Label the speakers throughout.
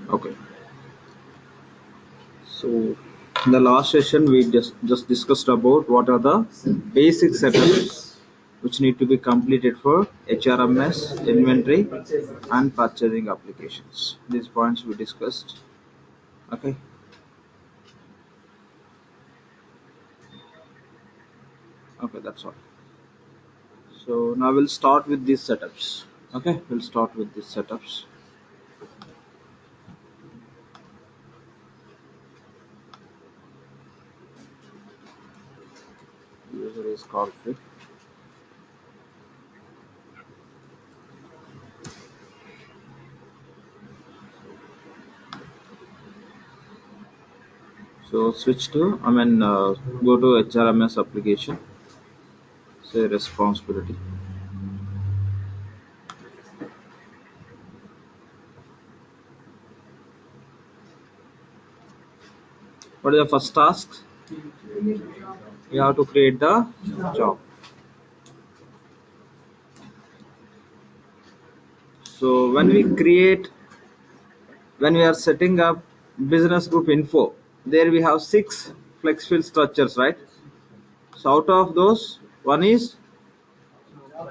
Speaker 1: Okay, so in the last session we just discussed about what are the basic setups which need to be completed for HRMS, inventory and purchasing applications. These points we discussed. Okay, okay, that's all. So now we'll start with these setups. Okay, we'll start with these setups. User is called free. So switch to, go to HRMS application, say responsibility. What is the first task? You have to create the job. So when we are setting up business group info, there we have 6 flex field structures, right? So out of those, one is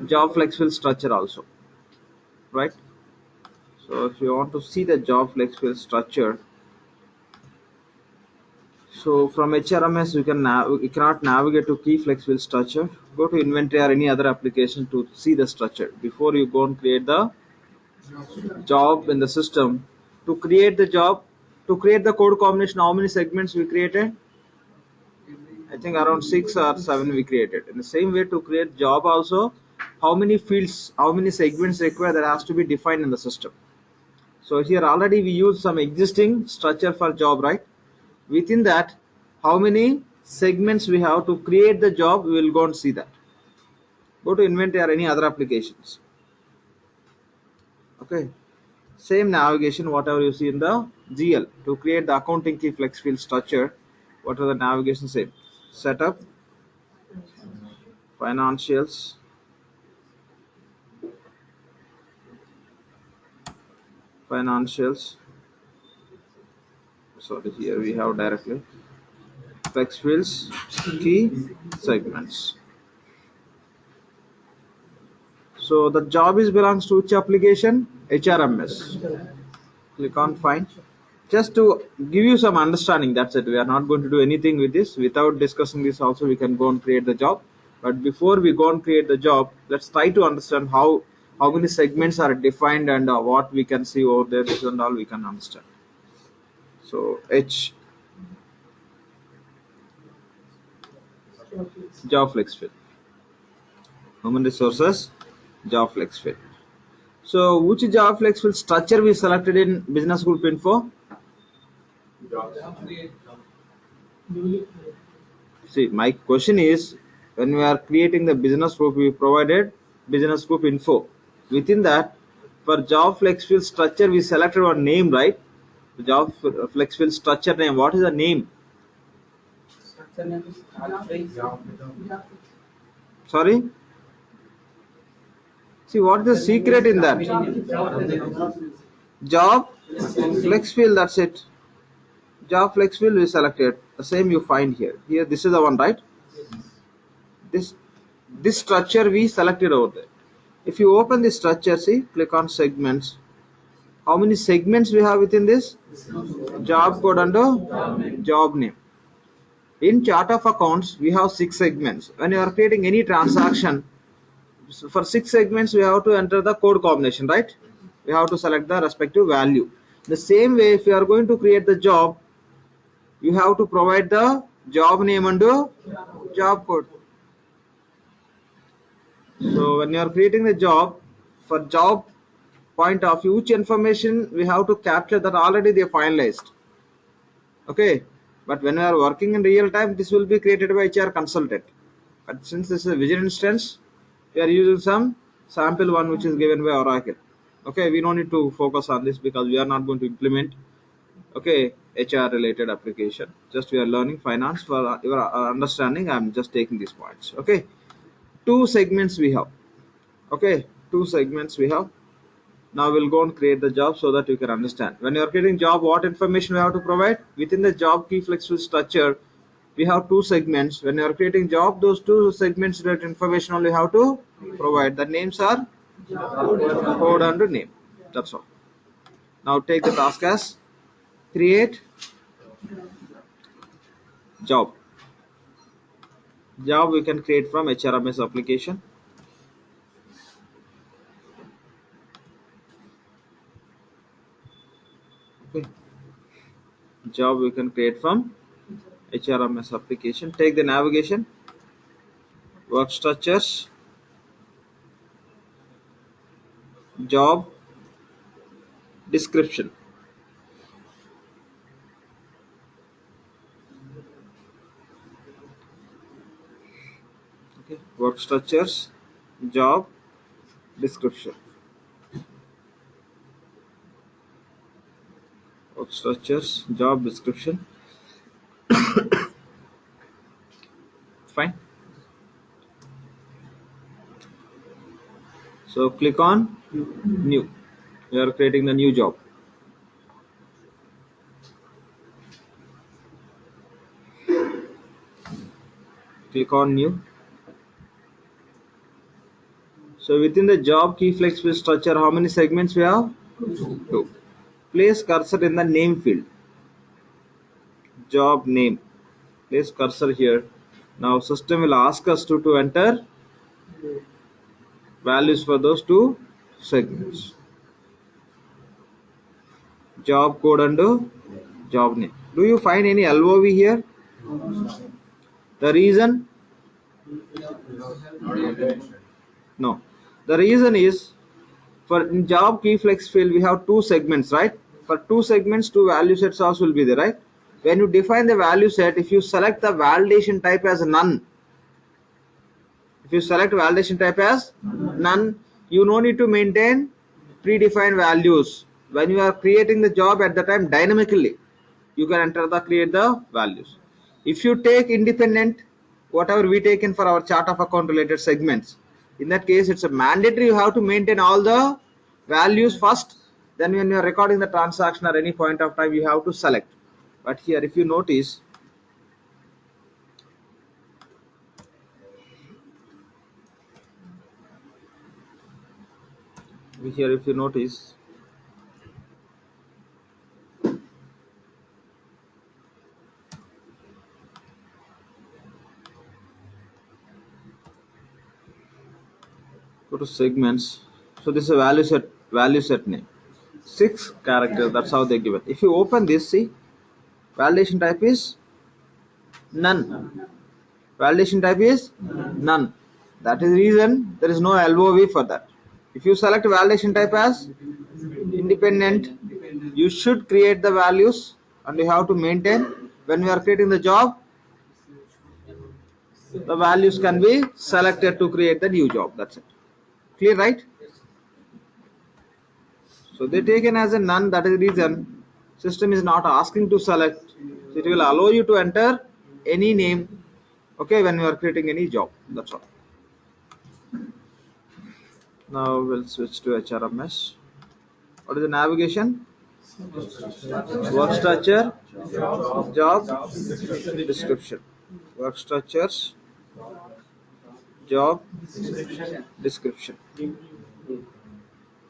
Speaker 1: job flex field structure also, right? So if you want to see the job flex field structure, so from HRMS you cannot navigate to key flex field structure. Go to inventory or any other application to see the structure before you go and create the job in the system. To create the job, to create the code combination, how many segments we created? I think around 6 or 7 we created. In the same way, to create job also, how many fields, how many segments required, that has to be defined in the system. So here already we use some existing structure for job, right? Within that, how many segments we have to create the job, we will go and see that. Go to inventory or any other applications. Okay, same navigation whatever you see in the GL. To create the accounting key flex field structure, what are the navigation? Same setup, financials, sorry, here we have directly flex fields, key segments. So the job is belongs to which application? HRMS. Click on find. Just to give you some understanding, that's it. We are not going to do anything with this. Without discussing this also, we can go and create the job. But before we go and create the job, let's try to understand how many segments are defined and what we can see over there. This and all we can understand. So H, job flex field, human resources, job flex field. So which job flex field structure we selected in business group info? See, my question is, when we are creating the business group, we provided business group info. Within that, for job flex field structure, we selected one name, right? The job flex field structure name. What is the name? Sorry? See, what is the secret in that? Job flex field, that's it. Job flex field we selected. The same you find here. Here, this is the one, right? This structure we selected over there. If you open this structure, see, click on segments. How many segments we have within this? Job code and job name. In chart of accounts, we have 6 segments. When you are creating any transaction, for 6 segments, we have to enter the code combination, right? We have to select the respective value. The same way, if you are going to create the job, you have to provide the job name and job code. So when you are creating the job, for job point of view, which information we have to capture, that already they finalized. Okay, but when we are working in real time, this will be created by HR consultant. But since this is a Vision instance, we are using some sample one which is given by Oracle. Okay, we don't need to focus on this because we are not going to implement, okay, HR related application. Just we are learning finance. For your understanding, I am just taking these points. Okay, 2 segments we have. Okay, 2 segments we have. Now we'll go and create the job so that you can understand. When you are creating job, what information we have to provide? Within the job key flexible structure, we have two segments. When you are creating job, those two segments that information only have to provide. The names are code and name. That's all. Now take the task as create job. Job we can create from HRMS application. Okay. Job we can create from HRMS application. Take the navigation, work structures, job description. Okay. Work structures, job description. Work structures, job description. Fine. So click on new. We are creating the new job. Click on new. So within the job key flexible structure, how many segments we have? Two. Place cursor in the name field. Job name. Place cursor here. Now system will ask us to enter values for those two segments. Job code and job name. Do you find any LOV here? The reason? No. The reason is for in job key flex field we have two segments, right? For two segments, two value sets also will be there, right? When you define the value set, if you select the validation type as none, if you select validation type as none, you no need to maintain predefined values. When you are creating the job at the time dynamically, you can enter the create the values. If you take independent, whatever we taken for our chart of account related segments, in that case it's a mandatory you have to maintain all the values first. Then when you are recording the transaction at any point of time, you have to select. But here if you notice, go to segments. So this is a value set name. 6 characters, that's how they give it. If you open this, see, validation type is none. Validation type is none. That is the reason there is no LOV for that. If you select validation type as independent, you should create the values and you have to maintain. When we are creating the job, the values can be selected to create the new job. That's it. Clear, right? So they taken as a none. That is the reason system is not asking to select. It will allow you to enter any name. Okay, when you are creating any job. That's all. Now we'll switch to HRMS. What is the navigation? Work structure, job description. Work structures, job description.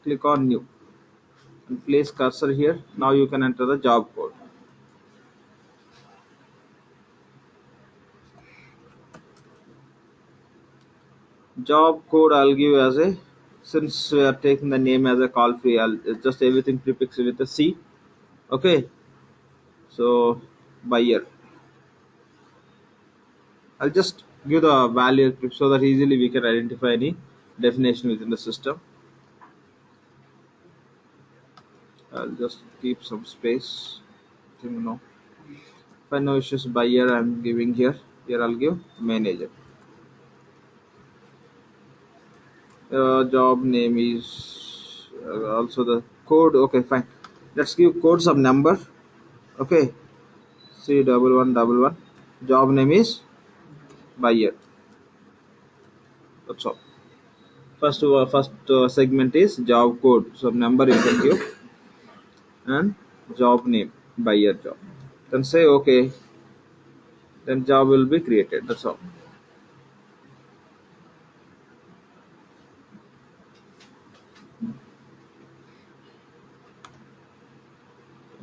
Speaker 1: Click on new and place cursor here. Now you can enter the job code. Job code I'll give as a, since we are taking the name as a call free, I'll just everything prefix with a C. Okay, so by year I'll just give the value so that easily we can identify any definition within the system. I'll just keep some space. No. If I no issues by year, I'm giving here. Here I'll give manager. Job name is also the code. Okay, fine. Let's give code some number. Okay, C1111. Job name is buyer. That's all. First segment is job code. So number you can give and job name, buyer job. Then say okay. Then job will be created. That's all.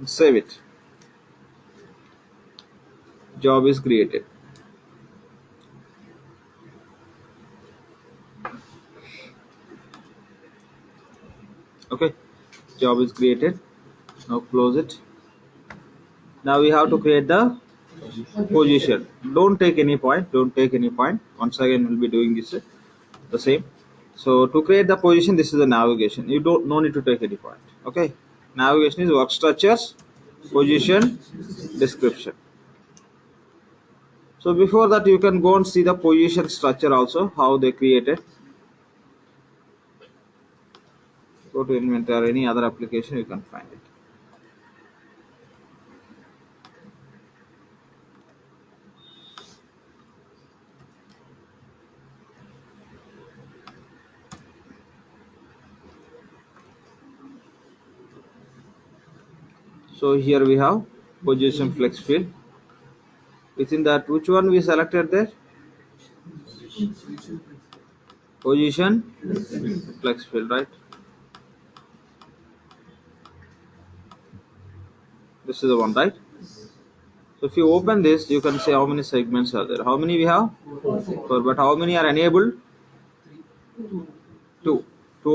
Speaker 1: Save it. Job is created. Okay, job is created. Now close it. Now we have to create the position. Don't take any point. Don't take any point. Once again, we'll be doing this the same. So to create the position, this is the navigation. You don't no need to take any point. Okay, navigation is work structures, position, description. So before that, you can go and see the position structure also, how they created. Go to inventory or any other application, you can find it. So here we have position flex field. Within that, which one we selected there? Position flex field, right? This is the one, right? So if you open this, you can see how many segments are there. How many we have? 4. But how many are enabled? 2. 2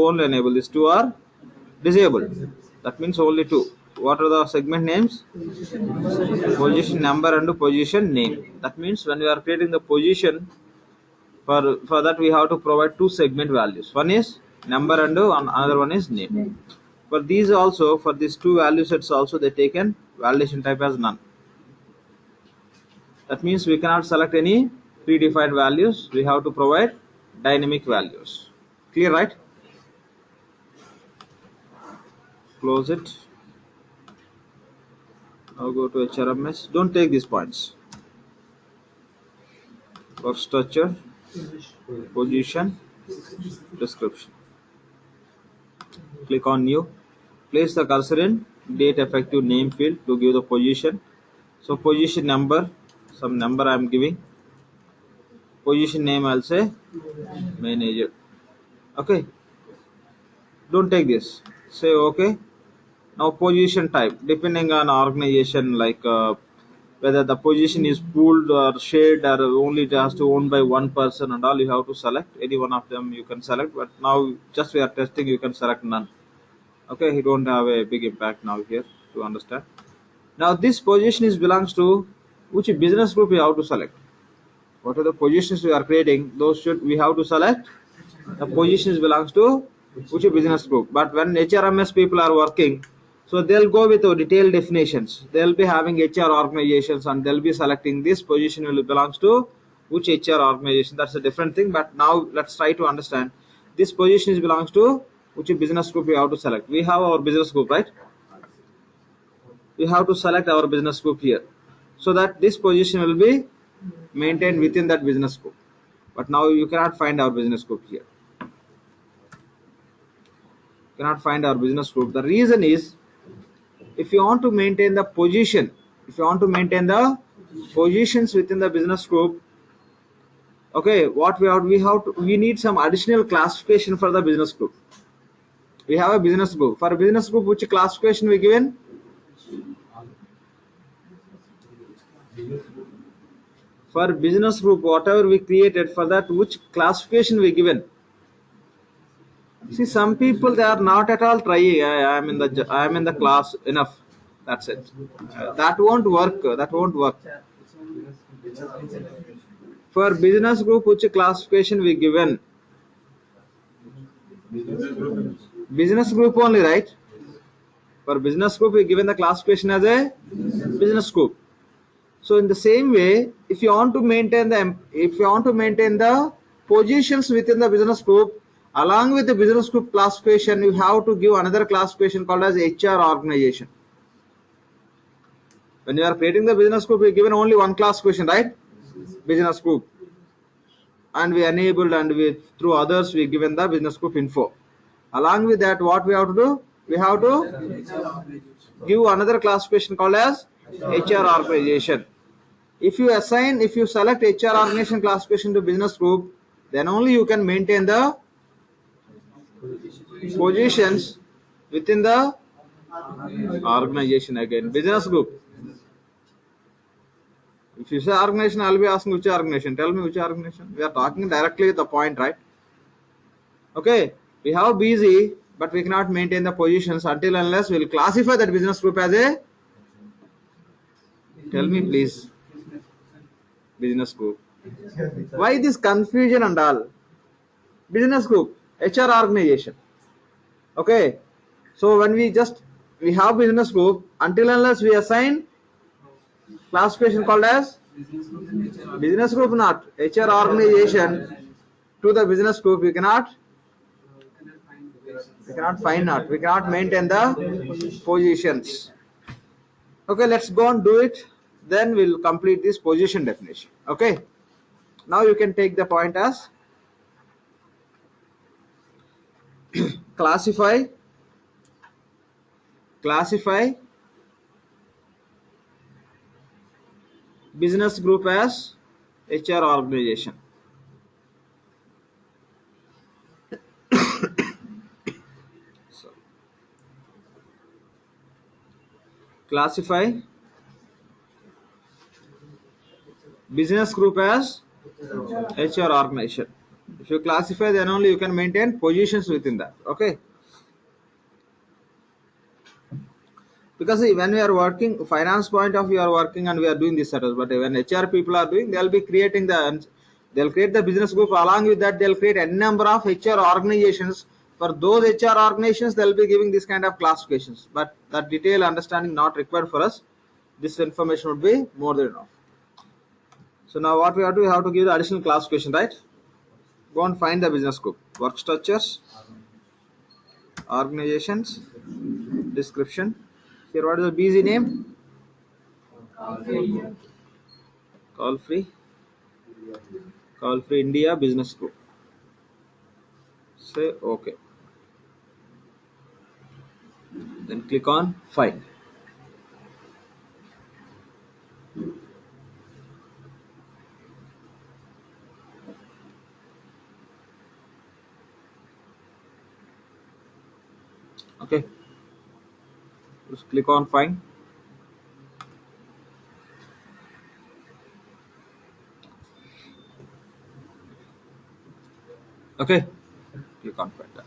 Speaker 1: only enabled. These 2 are disabled. That means only 2. What are the segment names? Position number and position name. That means when we are creating the position, for that we have to provide 2 segment values. One is number and another one is name. For these also, for these 2 value sets also, they taken validation type as none. That means we cannot select any predefined values. We have to provide dynamic values. Clear, right? Close it. Now go to HRMS. Don't take these points. Work structure, position, description. Click on new. Place the cursor in date effective name field to give the position. So position number, some number I am giving. Position name I'll say manager. Okay. Don't take this. Say okay. Now position type, depending on organization, like whether the position is pooled or shared or only it has to own by one person and all, you have to select any one of them. You can select, but now just we are testing, you can select none. Okay, you don't have a big impact now here to understand. Now this position is belongs to which business group you have to select. What are the positions we are creating? Those should we have to select. The positions belongs to which business group. But when HRMS people are working, so they'll go with the detailed definitions. They'll be having HR organizations and they'll be selecting this position will belongs to which HR organization. That's a different thing. But now let's try to understand this position is belongs to which business group we have to select. We have our business group, right? We have to select our business group here, so that this position will be maintained within that business group. But now you cannot find our business group here. Cannot find our business group. The reason is, if you want to maintain the position, if you want to maintain the positions within the business group, okay, what we need some additional classification for the business group. We have a business group. For a business group, which classification we given? For business group, whatever we created, for that which classification we given? See, some people, they are not at all trying. I am in the class enough. That's it. That won't work. That won't work. For business group, which classification we given? Business group only, right? For business group, we given the classification as a business group. So in the same way, if you want to maintain the positions within the business group, along with the business group classification, you have to give another classification called as HR organization. When you are creating the business group, we given only one classification, right? Business group. and we enabled, and we through others we given the business group info. Along with that, what we have to do? We have to give another classification called as HR organization. If you select HR organization classification to business group, then only you can maintain the positions within the organization. Again, business group. If you say organization, I'll be asking which organization. Tell me which organization. We are talking directly the point, right? Okay, we have BZ, but we cannot maintain the positions until unless we'll classify that business group as a, tell me please, business group. Why this confusion and all? Business group, HR organization. Okay, so when we have business group, until unless we assign classification called as business group, not HR organization, to the business group, we cannot maintain the positions. Okay, let's go and do it, then we'll complete this position definition. Okay, now you can take the point as classify business group as HR organization. So, classify business group as HR organization. If you classify, then only you can maintain positions within that. Okay, because see, when we are working finance point of view, are working and we are doing this setup, but when HR people are doing, they'll be creating they'll create the business group. Along with that, they'll create a number of HR organizations. For those HR organizations, they'll be giving this kind of classifications, but that detailed understanding not required for us. This information would be more than enough. So now what we have to do, we have to give the additional classification, right? Go and find the business group, work structures, organizations, description. Here, what is the BZ name? Call free India business group. Say okay. Then click on file. Okay. Just click on find. Okay. Click on find that.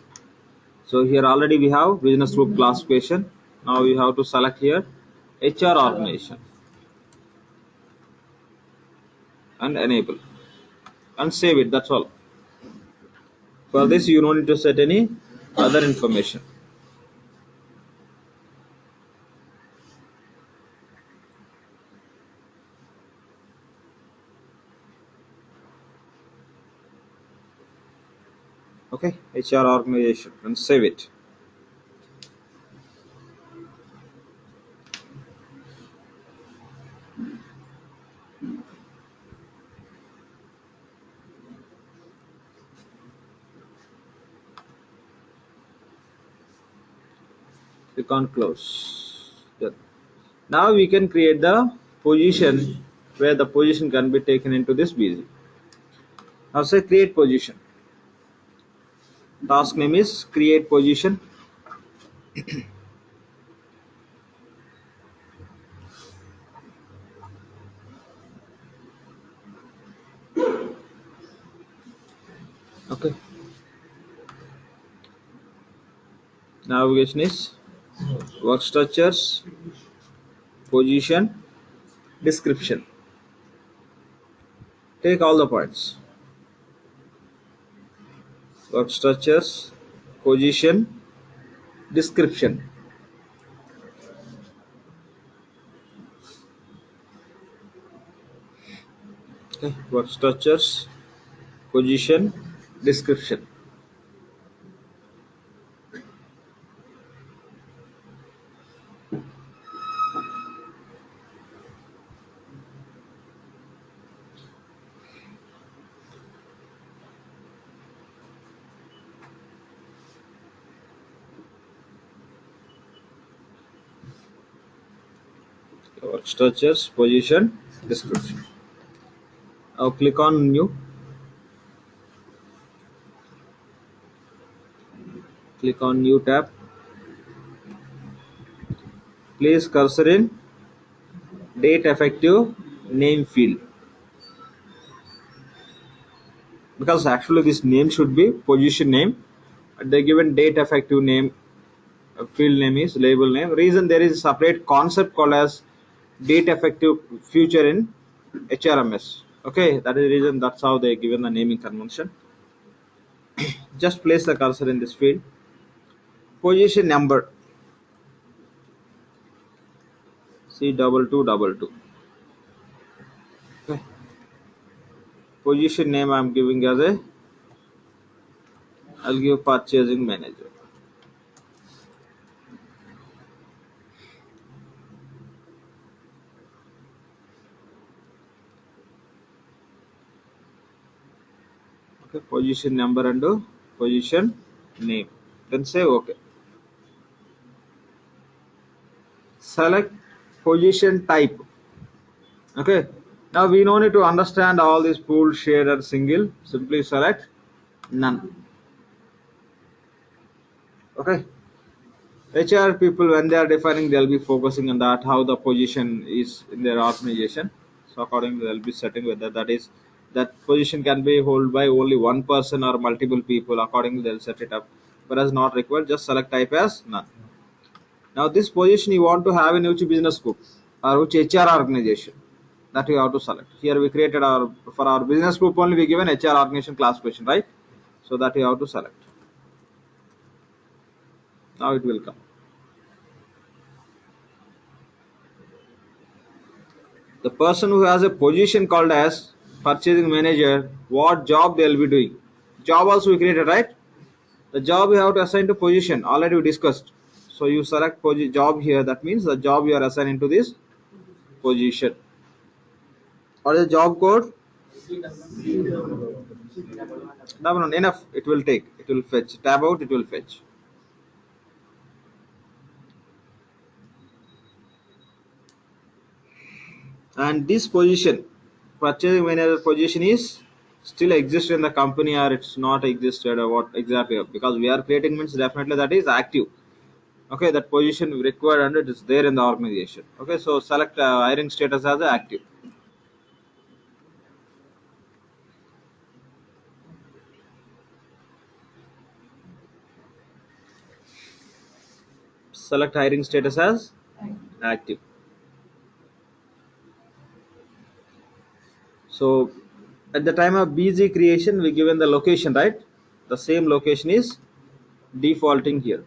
Speaker 1: So here already we have business group classification. Now we have to select here HR organization and enable and save it. That's all. For this, you don't need to set any other information. Okay, HR organization and save it. Click on close. Done. Now we can create the position where the position can be taken into this BZ. Now say create position. Task name is create position. Okay. Navigation is work structures, position, description. Take all the points. Work structures, position, description. Okay. Work structures, position, description. Work structures, position, description. Now click on new. Click on new tab. Place cursor in date effective name field, because actually this name should be position name. The given date effective name field name is label name. Reason, there is a separate concept called as date effective future in HRMS. Okay, that is the reason, that's how they given the naming convention. Just place the cursor in this field. Position number C2222. Okay. Position name I am giving as a, I'll give purchasing manager. Okay, position number and position name. Then say okay. Select position type. Okay. Now we no need to understand all these pool, shader, single. Simply select none. Okay. HR people, when they are defining, they'll be focusing on that, how the position is in their organization. So accordingly, they'll be setting whether that position can be held by only one person or multiple people. Accordingly, they'll set it up. But as not required, just select type as none. Now this position you want to have in which business group or which HR organization, that you have to select. Here we created our, for our business group only we given HR organization classification, right? So that you have to select. Now it will come. The person who has a position called as purchasing manager, what job they will be doing. Job also we created, right? The job you have to assign to position, already we discussed. So you select job here, that means the job you are assigning to this position. What is the job code? No, enough, it will take, it will fetch. Tab out, it will fetch. And this position, purchasing manager position, is still exists in the company or it's not existed, or what exactly, because we are creating means definitely that is active. Okay, that position required and it is there in the organization. Okay, so select hiring status as active. Select hiring status as active. So at the time of BZ creation we given the location, right? The same location is defaulting here.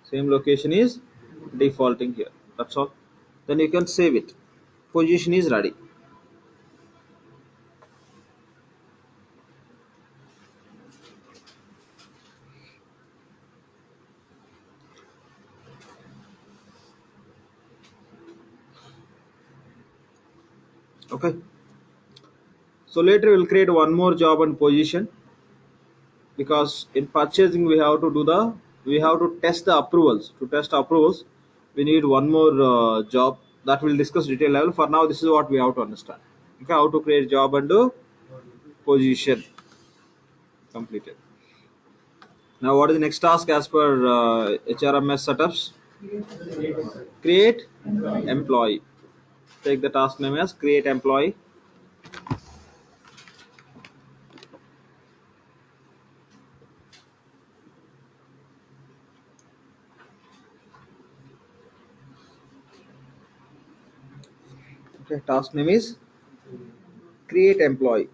Speaker 1: Same location is defaulting here. That's all. Then you can save it. Position is ready. Okay. So later we'll create one more job and position, because in purchasing we have to test the approvals. To test approvals we need one more job that we'll discuss detail level. For now this is what we have to understand. Okay, how to create job and position. Completed. Now what is the next task as per HRMS setups? Create employee. Take the task name as create employee. Okay, task name is create employee.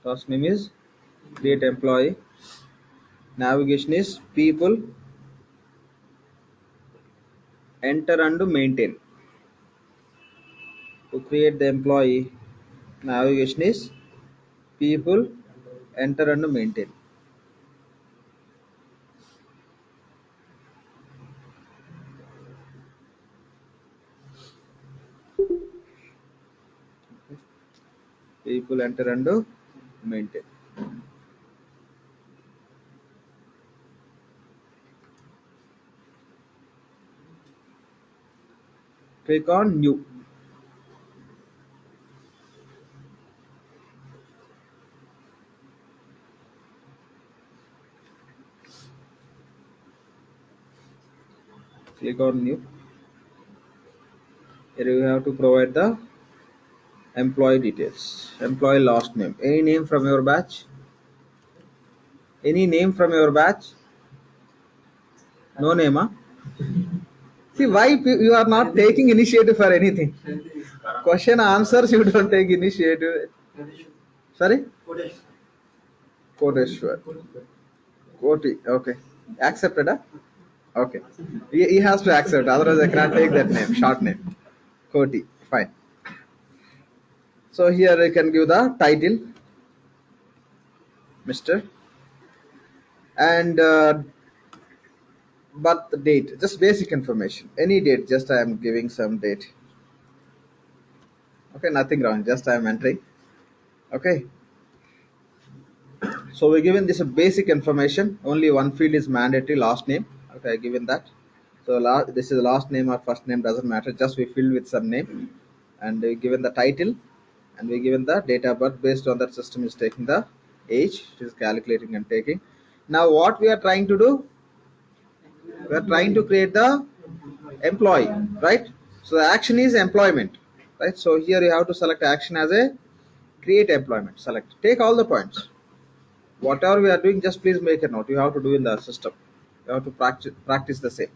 Speaker 1: Task name is create employee. Navigation is people, enter and maintain. To create the employee, navigation is people, enter and maintain. People, enter and maintain. Click on new. Click on new. Here you have to provide the employee details. Employee last name. Any name from your batch? Any name from your batch? No name, huh? See, why you are not taking initiative for anything? Question answers, you don't take initiative. Sorry? Kodeshwar. Koti. Okay. Accepted, huh? Okay. He has to accept, otherwise I cannot take that name, short name. Koti. Fine. So here I can give the title, Mr. and birth date, just basic information. Any date, just I am giving some date. Okay, nothing wrong, just I am entering. Okay. So we're given this a basic information. Only one field is mandatory, last name. Okay, given that. So this is the last name or first name, doesn't matter. Just we fill with some name, and we given the title, and we given the date of birth. Based on that, system is taking the age. It is calculating and taking. Now what we are trying to do? We are trying to create the employee, right? So the action is employment, right? So here you have to select action as a create employment. Select. Take all the points. Whatever we are doing, just please make a note. You have to do in the system. You have to practice the same.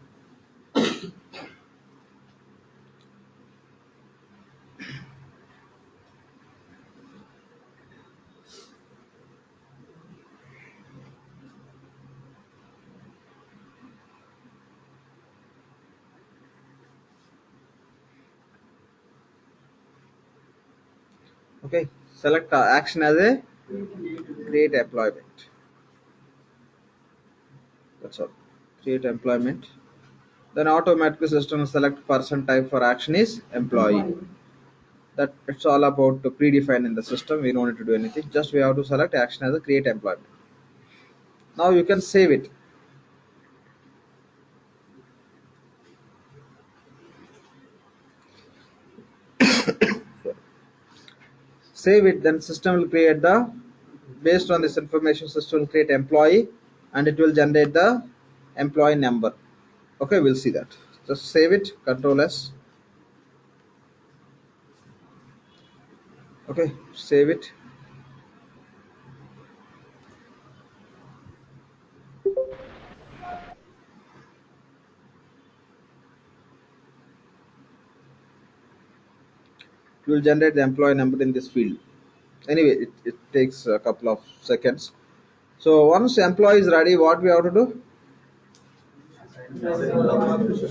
Speaker 1: Okay. Select action as a create employment. That's all. Create employment. Then automatically system will select person type for action is employee. That it's all about to predefine in the system. We don't need to do anything. Just we have to select action as a create employment. Now you can save it. Save it, then system will create the, based on this information, system will create employee, and it will generate the employee number. Okay, we'll see that. Just save it, Control S. Okay, save it. It will generate the employee number in this field. Anyway, it takes a couple of seconds. So once employee is ready, what we have to do?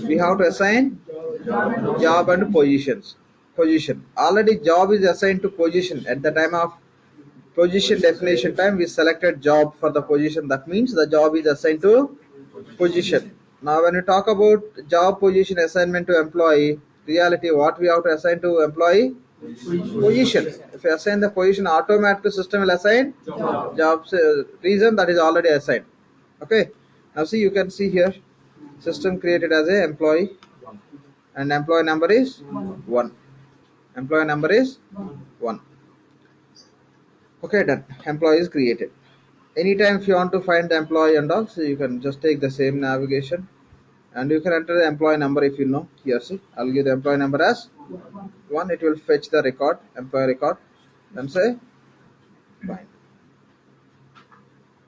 Speaker 1: We have to assign job and positions. Position. Already job is assigned to position. At the time of position definition time, we selected job for the position. That means the job is assigned to position. Now when we talk about job position assignment to employee, reality what we have to assign to employee? Position. If you assign the position, automatically system will assign jobs. Reason that is already assigned. Okay. Now see, you can see here, system created as a employee, and employee number is 1. Employee number is 1. Okay, done. Employee is created. Anytime if you want to find the employee and all, so you can just take the same navigation, and you can enter the employee number if you know. Here, see, I'll give the employee number as 1. It will fetch the record, employee record, then say fine.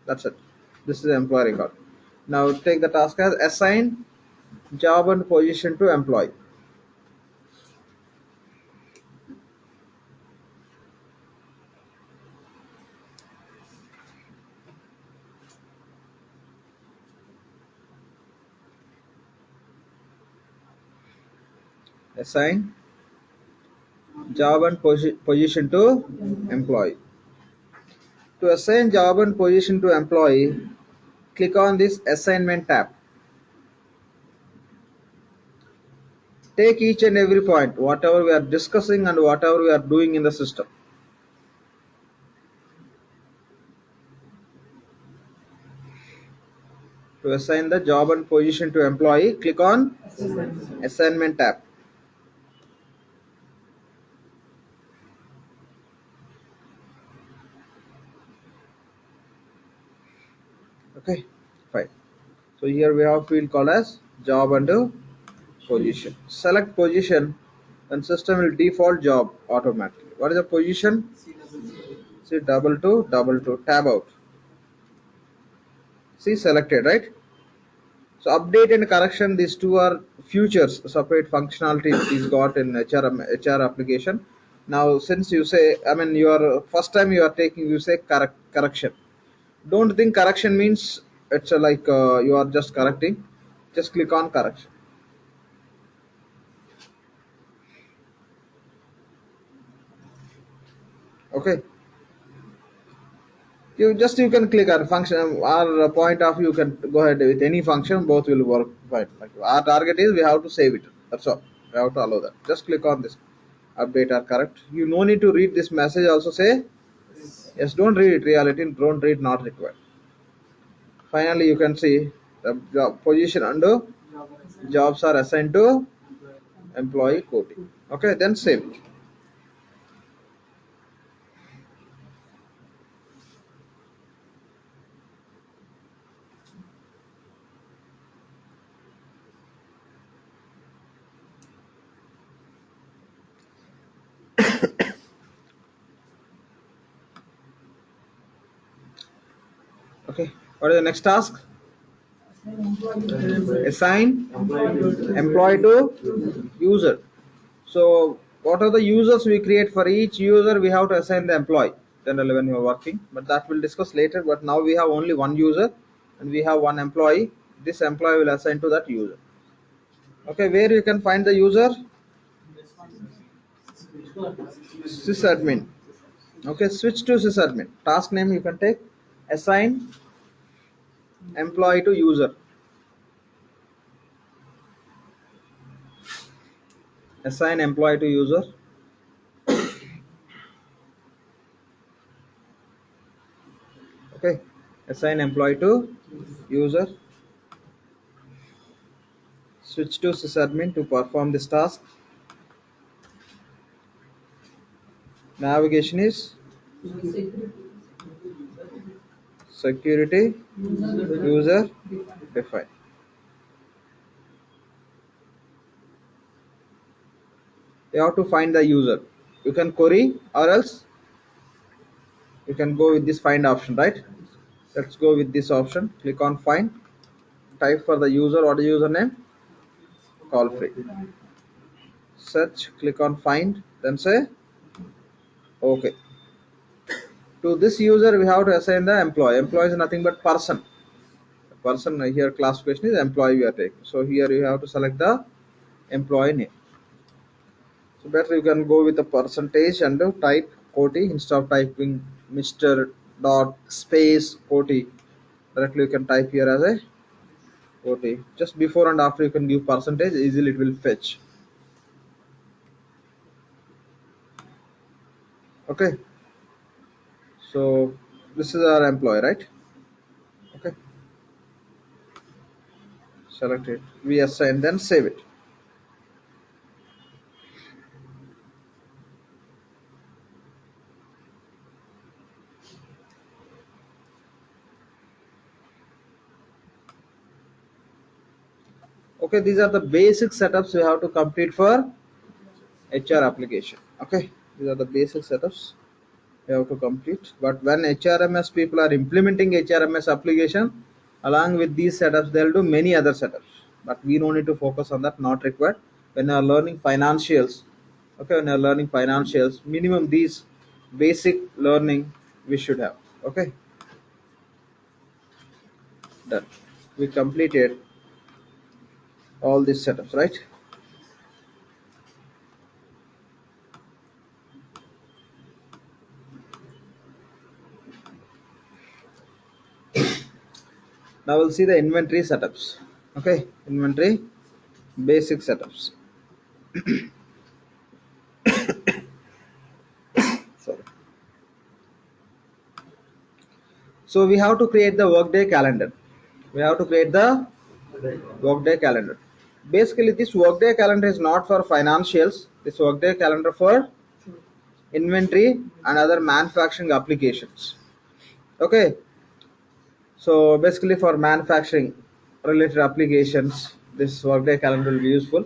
Speaker 1: That's it. This is the employee record. Now take the task as assign job and position to employee. Assign job and position to employee. To assign job and position to employee, click on this assignment tab. Take each and every point, whatever we are discussing and whatever we are doing in the system. To assign the job and position to employee, click on Assignment tab. Okay, fine. So here we have field called as job and position. Select position and system will default job automatically. What is the position? See double two tab out. See selected, right? So update and correction, these two are futures, separate functionality is got in HR application. Now since you say, I mean your first time you are taking, you say correction. Don't think correction means it's like you are just correcting. Just click on correction. Okay. You can click on function our point of view, you can go ahead with any function, both will work fine. Like our target is we have to save it. That's all. We have to allow that. Just click on this. Update are correct. You no need to read this message. Also say yes. Don't read it. Reality. Don't read. Not required. Finally, you can see the job position under jobs are assigned to employee coding. Okay. Then save it. Okay. What is the next task? Assign employee to user. So what are the users we create? For each user we have to assign the employee generally when you are working, but that we'll discuss later. But now we have only one user and we have one employee. This employee will assign to that user. Okay, where you can find the user? Sysadmin. Okay, switch to sysadmin. Task name you can take assign employee to user. Assign employee to user. Okay, assign employee to user. Switch to sysadmin to perform this task. Navigation is security user define. You have to find the user. You can query or else you can go with this find option, right? Let's go with this option. Click on find. Type for the user. What is the username? Call free. Search. Click on find. Then say okay. To this user we have to assign the employee. Employee is nothing but person. The person here classification is employee we are taking. So here you have to select the employee name. So better you can go with the percentage and type Koti instead of typing Mr. dot space Koti. Directly you can type here as a Koti. Just before and after you can give percentage, easily it will fetch. Okay. So this is our employee, right? Okay. Select it. We assign, then save it. Okay, these are the basic setups we have to complete for HR application. Okay, these are the basic setups we have to complete. But when HRMS people are implementing HRMS application, along with these setups, they'll do many other setups. But we don't need to focus on that, not required. When you are learning financials, okay, when you are learning financials, minimum these basic learning we should have. Okay, done. We completed all these setups, right? Now we'll see the inventory setups. Okay, inventory basic setups. Sorry. So we have to create the workday calendar. We have to create the workday calendar. Basically, this workday calendar is not for financials. This workday calendar for inventory and other manufacturing applications. Okay, so basically for manufacturing related applications, this workday calendar will be useful.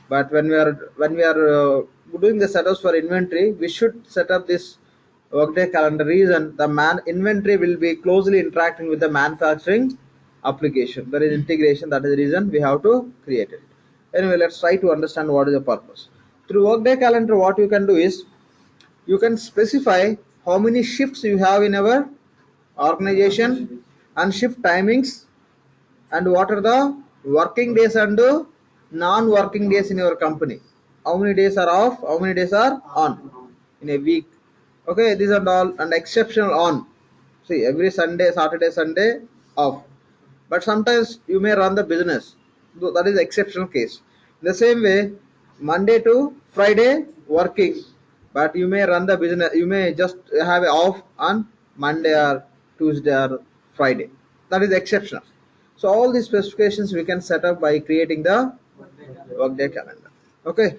Speaker 1: But when we are doing the setups for inventory, we should set up this workday calendar. Reason, the inventory will be closely interacting with the manufacturing application. There is integration. That is the reason we have to create it. Anyway, let's try to understand what is the purpose. Through workday calendar, what you can do is you can specify how many shifts you have in our organization and shift timings, and what are the working days and non-working days in your company. How many days are off, how many days are on in a week. Okay, these are all, and exceptional on. See, every Sunday, Saturday, Sunday off. But sometimes you may run the business. So that is exceptional case. The same way, Monday to Friday working, but you may run the business. You may just have off on Monday or Tuesday or Friday. That is exceptional. So all these specifications we can set up by creating the workday calendar. Okay.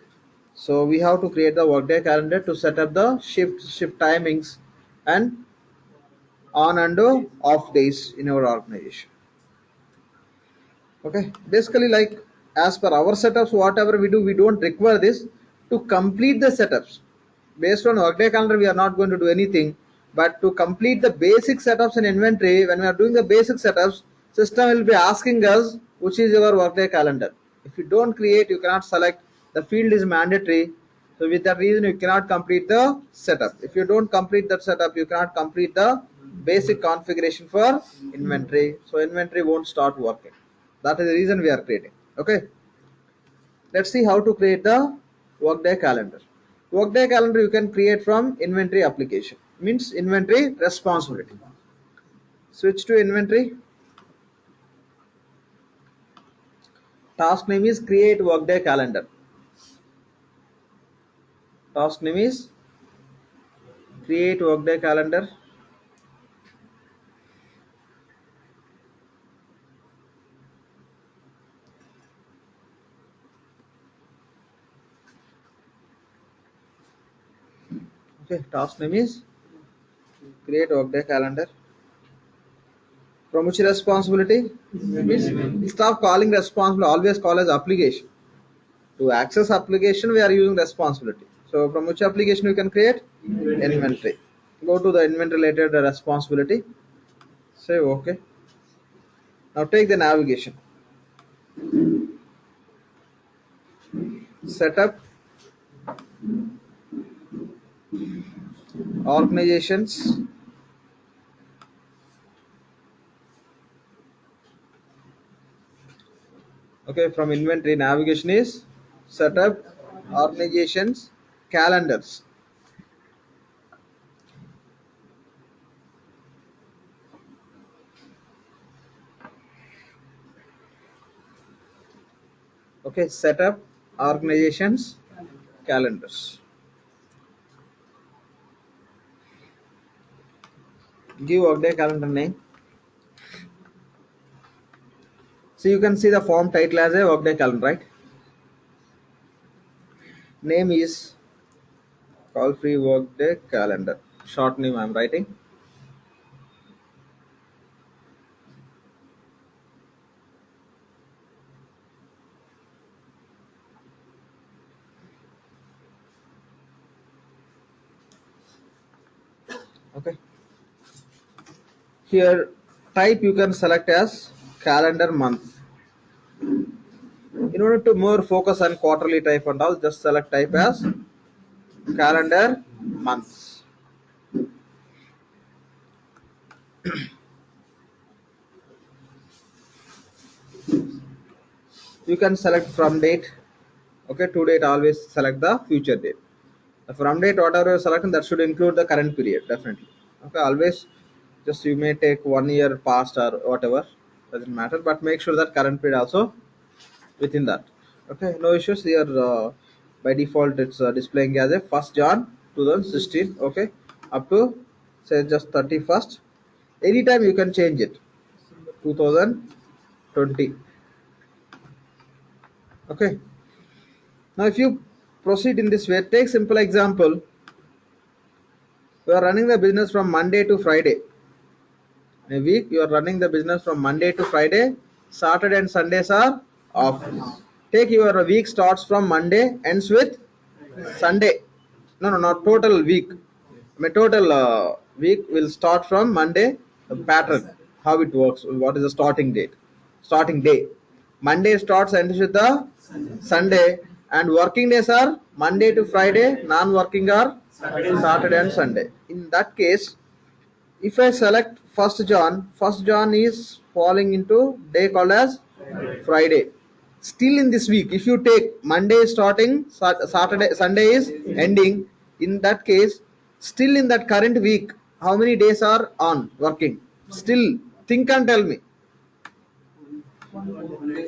Speaker 1: So we have to create the workday calendar to set up the shift timings and on and off days in our organization. Okay, basically, like as per our setups, whatever we do, we don't require this to complete the setups. Based on workday calendar, we are not going to do anything, but to complete the basic setups in inventory, when we are doing the basic setups, system will be asking us which is your workday calendar. If you don't create, you cannot select. The field is mandatory, so with that reason you cannot complete the setup. If you don't complete that setup, you cannot complete the basic configuration for inventory, so inventory won't start working. That is the reason we are creating. Okay, let's see how to create the workday calendar. Workday calendar you can create from inventory application, means inventory responsibility. Switch to inventory. Task name is create workday calendar. Task name is create workday calendar. Okay, task name is create workday calendar. From which responsibility? Means stop calling responsibility, always call as application. To access application, we are using responsibility. So from which application you can create? Inventory. Go to the inventory related responsibility. Say okay. Now take the navigation. Setup, organizations, okay, from inventory navigation is setup, organizations, calendars. Okay, setup, organizations, calendars. Give workday calendar name. So you can see the form title as a workday calendar, right? Name is call free workday calendar. Short name I am writing. Okay. Here type you can select as calendar month. In order to more focus on quarterly type and all, just select type as calendar months. You can select from date. Okay, to date, always select the future date. The from date, whatever you're selecting, that should include the current period, definitely. Okay, always just you may take 1 year past or whatever, doesn't matter, but make sure that current period also within that. Okay, no issues here. By default, it's displaying as a 1st Jan 2016. Okay, up to say just 31st. Anytime you can change it. 2000 20. Okay. Now if you proceed in this way, take simple example. You are running the business from Monday to Friday. In a week, you are running the business from Monday to Friday. Saturday and Sundays are off. Take your week starts from Monday, ends with Sunday. No, not total week. My total week will start from Monday. The pattern, how it works, what is the starting date, starting day. Monday starts ends with the Sunday, and working days are Monday to Friday. Non-working are Saturday and Sunday. In that case, if I select first John is falling into day called as Friday. Still in this week, if you take Monday is starting, Saturday, Sunday is ending, in that case, still in that current week, how many days are on working? Still, think and tell me.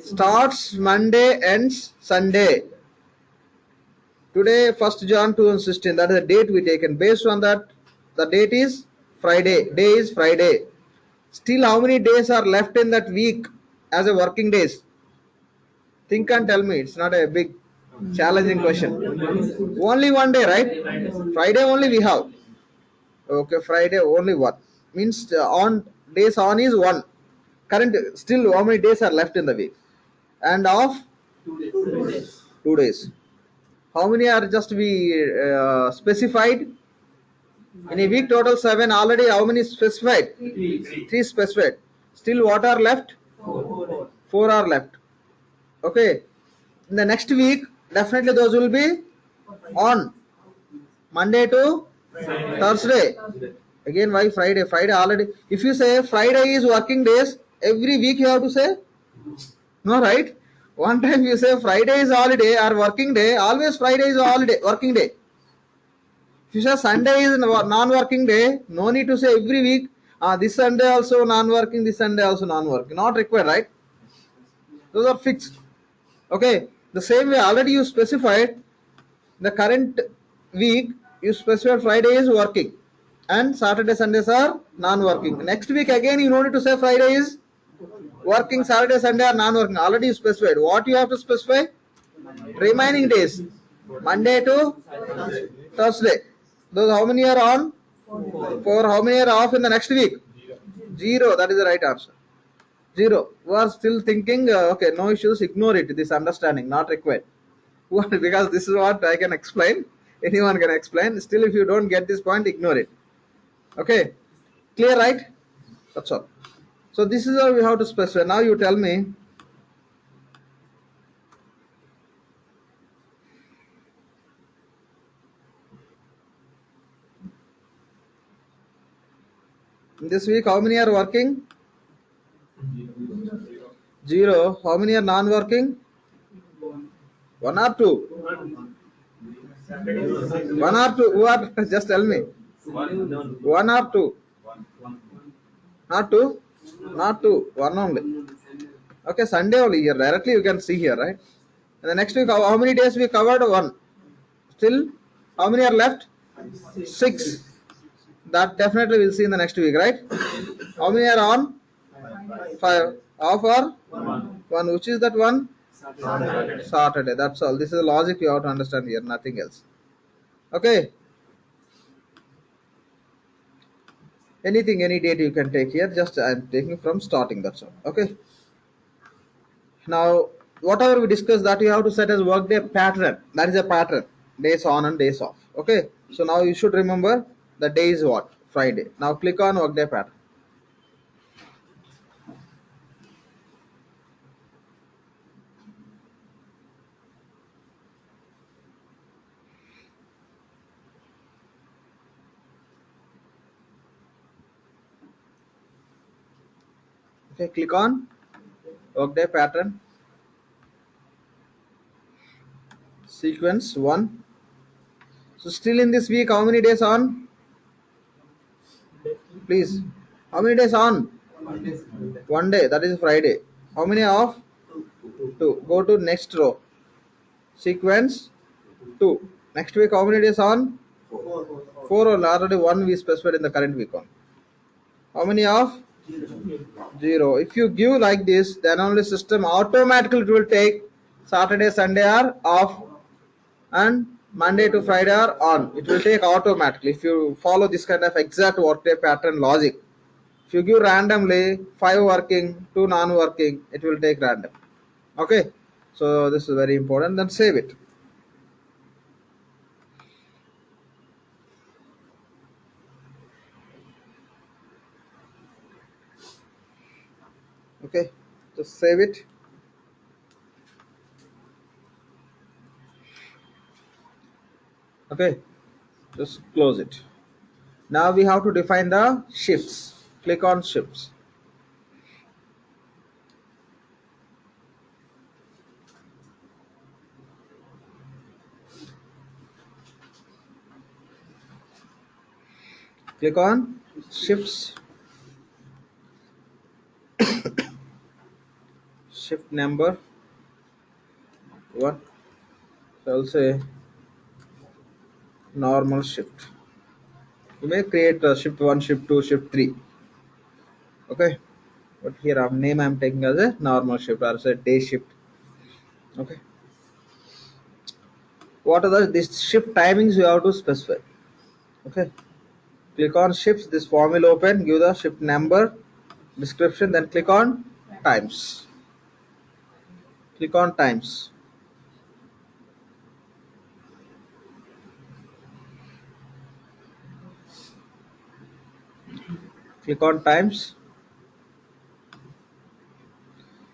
Speaker 1: Starts Monday, ends Sunday. Today, 1st John 2016, that is the date we taken. Based on that, the date is Friday. Day is Friday. Still, how many days are left in that week as a working days? Think and tell me. It's not a big challenging question. Only one day, right? Friday only we have. Okay, Friday only one. Means on days on is one. Current still how many days are left in the week? And off 2 days. How many are just we specified? In a week total 7. Already how many specified? 3 specified. Still what are left? 4 are left. Okay. In the next week, definitely those will be on Monday to Thursday. Again, why Friday? Friday already. If you say Friday is working days, every week you have to say no, right? One time you say Friday is holiday or working day, always Friday is holiday, working day. If you say Sunday is non-working day, no need to say every week. This Sunday also non-working, this Sunday also non-working. Not required, right? Those are fixed. Okay. The same way already you specified the current week, you specified Friday is working and Saturday, Sundays are non-working. Next week again you don't need to say Friday is working, Saturday, Sunday are non-working. Already you specified. What you have to specify? Remaining days. Monday to Thursday. Those how many are on? 4. How many are off in the next week? 0. That is the right answer. 0. You are still thinking, okay, no issues, ignore it. This understanding, not required. Because this is what I can explain. Anyone can explain. Still, if you don't get this point, ignore it. Okay. Clear, right? That's all. So this is how we have to specify. Now you tell me. This week, how many are working? 0. How many are non-working? 1 or 2? 1 or 2? Who are? Just tell me. 1 or 2? Not 2? Not 2. 1 only. Okay, Sunday only here. Directly you can see here, right? And the next week, how many days we covered? 1. Still, how many are left? 6. That definitely we'll see in the next week, right? How many are on? 5. Off or? 1. Which is that one? Saturday. That's all. This is the logic you have to understand here, nothing else. Okay. Anything, any date you can take here. Just I'm taking from starting. That's all. Okay. Now, whatever we discussed, that you have to set as workday pattern. That is a pattern. Days on and days off. Okay. So now you should remember the day is what? Friday. Now click on workday pattern. Okay, click on workday pattern. Sequence 1. So still in this week, how many days on? Please. How many days on? 1 day. That is Friday. How many off? 2. Go to next row. Sequence 2. Next week, how many days on? 4 only. Already 1 we specified in the current week on. How many off? 0. If you give like this, then only system automatically it will take Saturday, Sunday are off and Monday to Friday are on. It will take automatically if you follow this kind of exact workday pattern logic. If you give randomly 5 working, 2 non-working, it will take random. Okay, so this is very important. Then save it. Okay, just save it. Okay, just close it. Now we have to define the shifts. Click on shifts. Click on shifts. Shift number 1. I'll say normal shift. You may create shift 1, shift 2, shift 3. Okay, but here our name I'm taking as a normal shift or say day shift. Okay, what are these shift timings you have to specify. Okay, click on shifts. This form will open. Give the shift number, description, then click on times. Click on times. Click on times.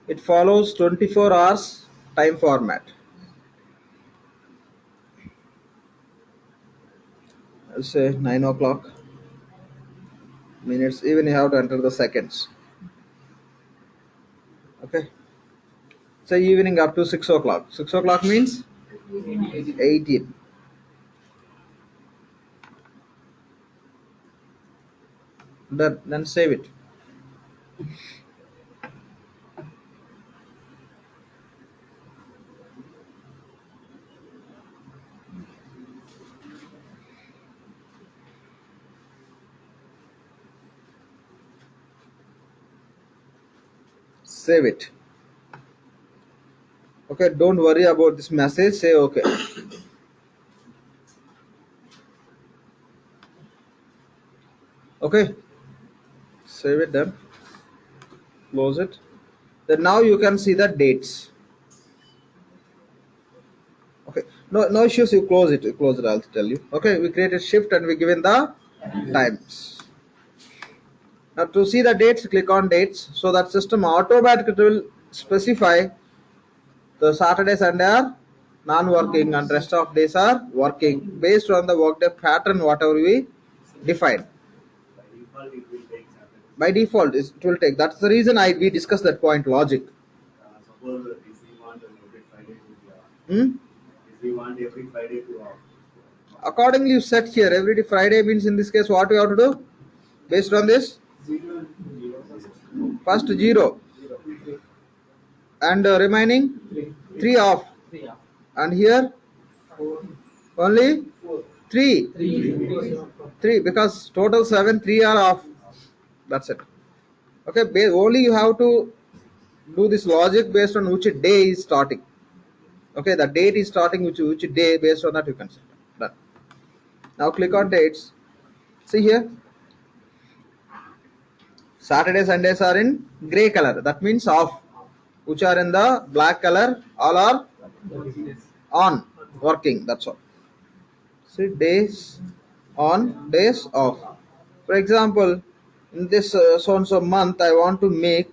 Speaker 1: It follows 24 hours time format. I'll say 9 o'clock minutes. Even you have to enter the seconds. Okay, say evening up to 6 o'clock. 6 o'clock means 18. Then save it. Save it. Okay, don't worry about this message. Say okay. Okay, save it. Then close it. Then now you can see the dates. Okay, no issues. You close it. I'll tell you. Okay, we created shift and we given the times. Now to see the dates, click on dates. So that system automatically will specify the Saturday, Sunday are non-working and rest of days are working based on the workday pattern whatever we define. By default it will take. That's the reason we discussed that point logic.
Speaker 2: Suppose if we want every Friday to be off. If we want every Friday to off.
Speaker 1: Accordingly you set here every Friday means in this case what we have to do based on this?
Speaker 2: 0.
Speaker 1: First 0 and remaining 3 off. And here only 3 because total 7, 3 are off. That's it. Okay, only you have to do this logic based on which day is starting. Okay, the date is starting which day, based on that you can set. Done. Now click on dates. See here, Saturday, Sundays are in gray color. That means off. Which are in the black color, all are on, working. That's all. See, days on, days off. For example, in this so and so month, I want to make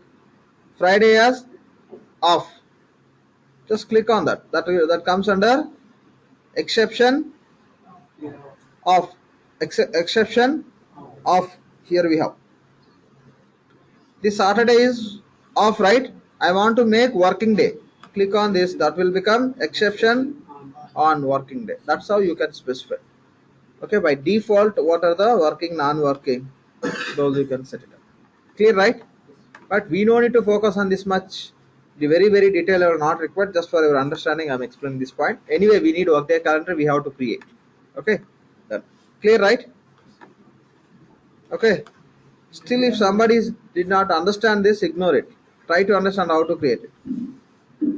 Speaker 1: Friday as off. Just click on that. That comes under exception of. Exception of. Here we have. This Saturday is off, right? I want to make working day. Click on this. That will become exception on working day. That's how you can specify. Okay, by default, what are the working, non-working? Those you can set it up. Clear, right? But we don't need to focus on this much. The very detailed are not required. Just for your understanding, I'm explaining this point. Anyway, we need workday calendar. We have to create. Okay, done. Clear, right? Okay. Still, if somebody did not understand this, ignore it. Try to understand how to create it.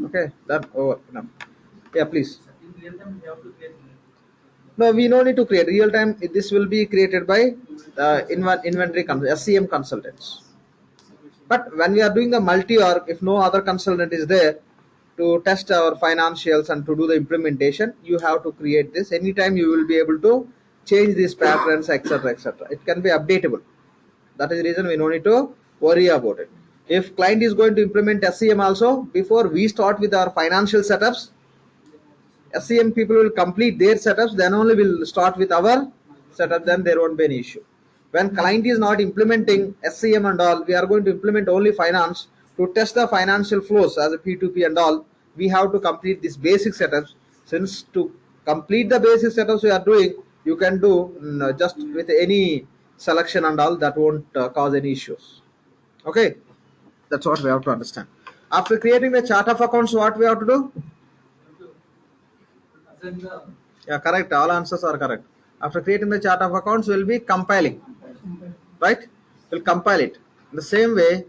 Speaker 1: Okay, that over. Enough. Yeah, please. No, we no need to create real time. This will be created by inventory SCM consultants. But when we are doing the multi-org, if no other consultant is there to test our financials and to do the implementation, you have to create this. Anytime you will be able to change these patterns, etc., etc. It can be updatable. That is the reason we no need to worry about it. If client is going to implement SCM also, before we start with our financial setups, SCM people will complete their setups, then only we'll start with our setup, then there won't be any issue. When client is not implementing SCM and all, we are going to implement only finance. To test the financial flows as a P2P and all, we have to complete these basic setups. Since to complete the basic setups we are doing, you can do just with any selection and all, that won't cause any issues. Okay, that's what we have to understand. After creating the chart of accounts, what we have to do? Yeah, correct. All answers are correct. After creating the chart of accounts, we'll be compiling. Right? We'll compile it. In the same way,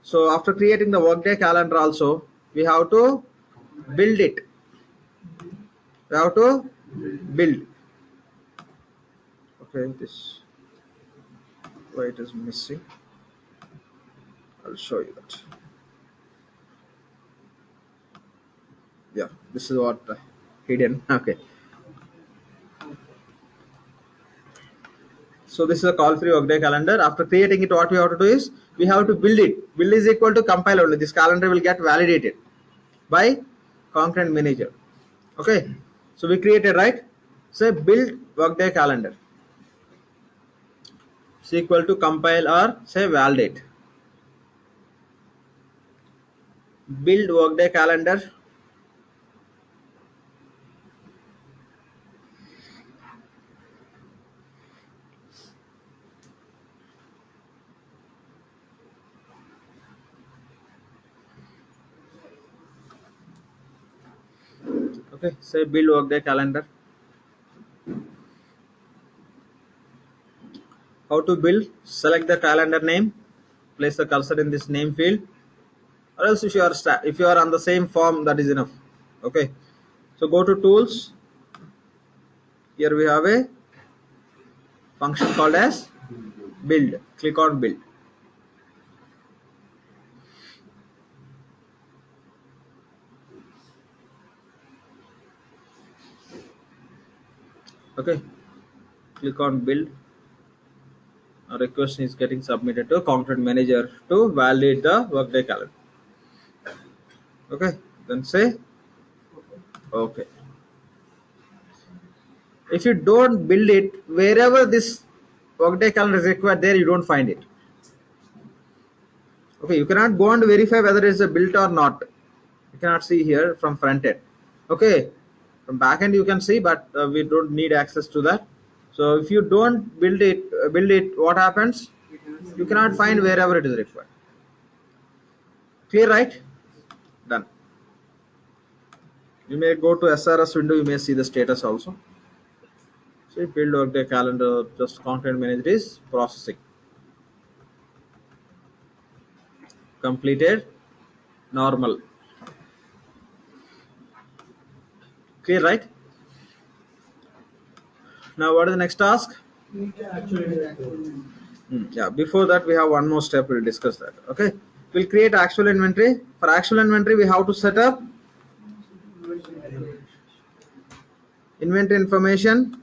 Speaker 1: so after creating the workday calendar also, we have to build it. We have to build. Okay, this why it is missing. I'll show you that. Yeah, this is what hidden. Okay. So this is a call free workday calendar. After creating it, what we have to do is we have to build it. Build is equal to compile only. This calendar will get validated by concurrent manager. Okay. So we created, right? Say build workday calendar. Is equal to compile or say validate. Build workday calendar. Okay, say build workday calendar. How to build? Select the calendar name, place the cursor in this name field, or else if you are on the same form, that is enough. Okay, so go to tools. Here we have a function called as build. Click on build. Okay, click on build. A request is getting submitted to concurrent manager to validate the workday calendar. Okay, then say okay. If you don't build it, wherever this workday calendar is required, there you don't find it. Okay, you cannot go and verify whether it's built or not. You cannot see here from front end. Okay, from back end you can see, but we don't need access to that. So if you don't build it, what happens? You cannot find wherever it is required. Clear, right? Done. You may go to SRS window, you may see the status also. So build workday calendar, just content manager is processing. Completed. Normal. Clear, right? Now what is the next task? Yeah, before that we have one more step. We'll discuss that. Okay, we'll create actual inventory. For actual inventory we have to set up inventory information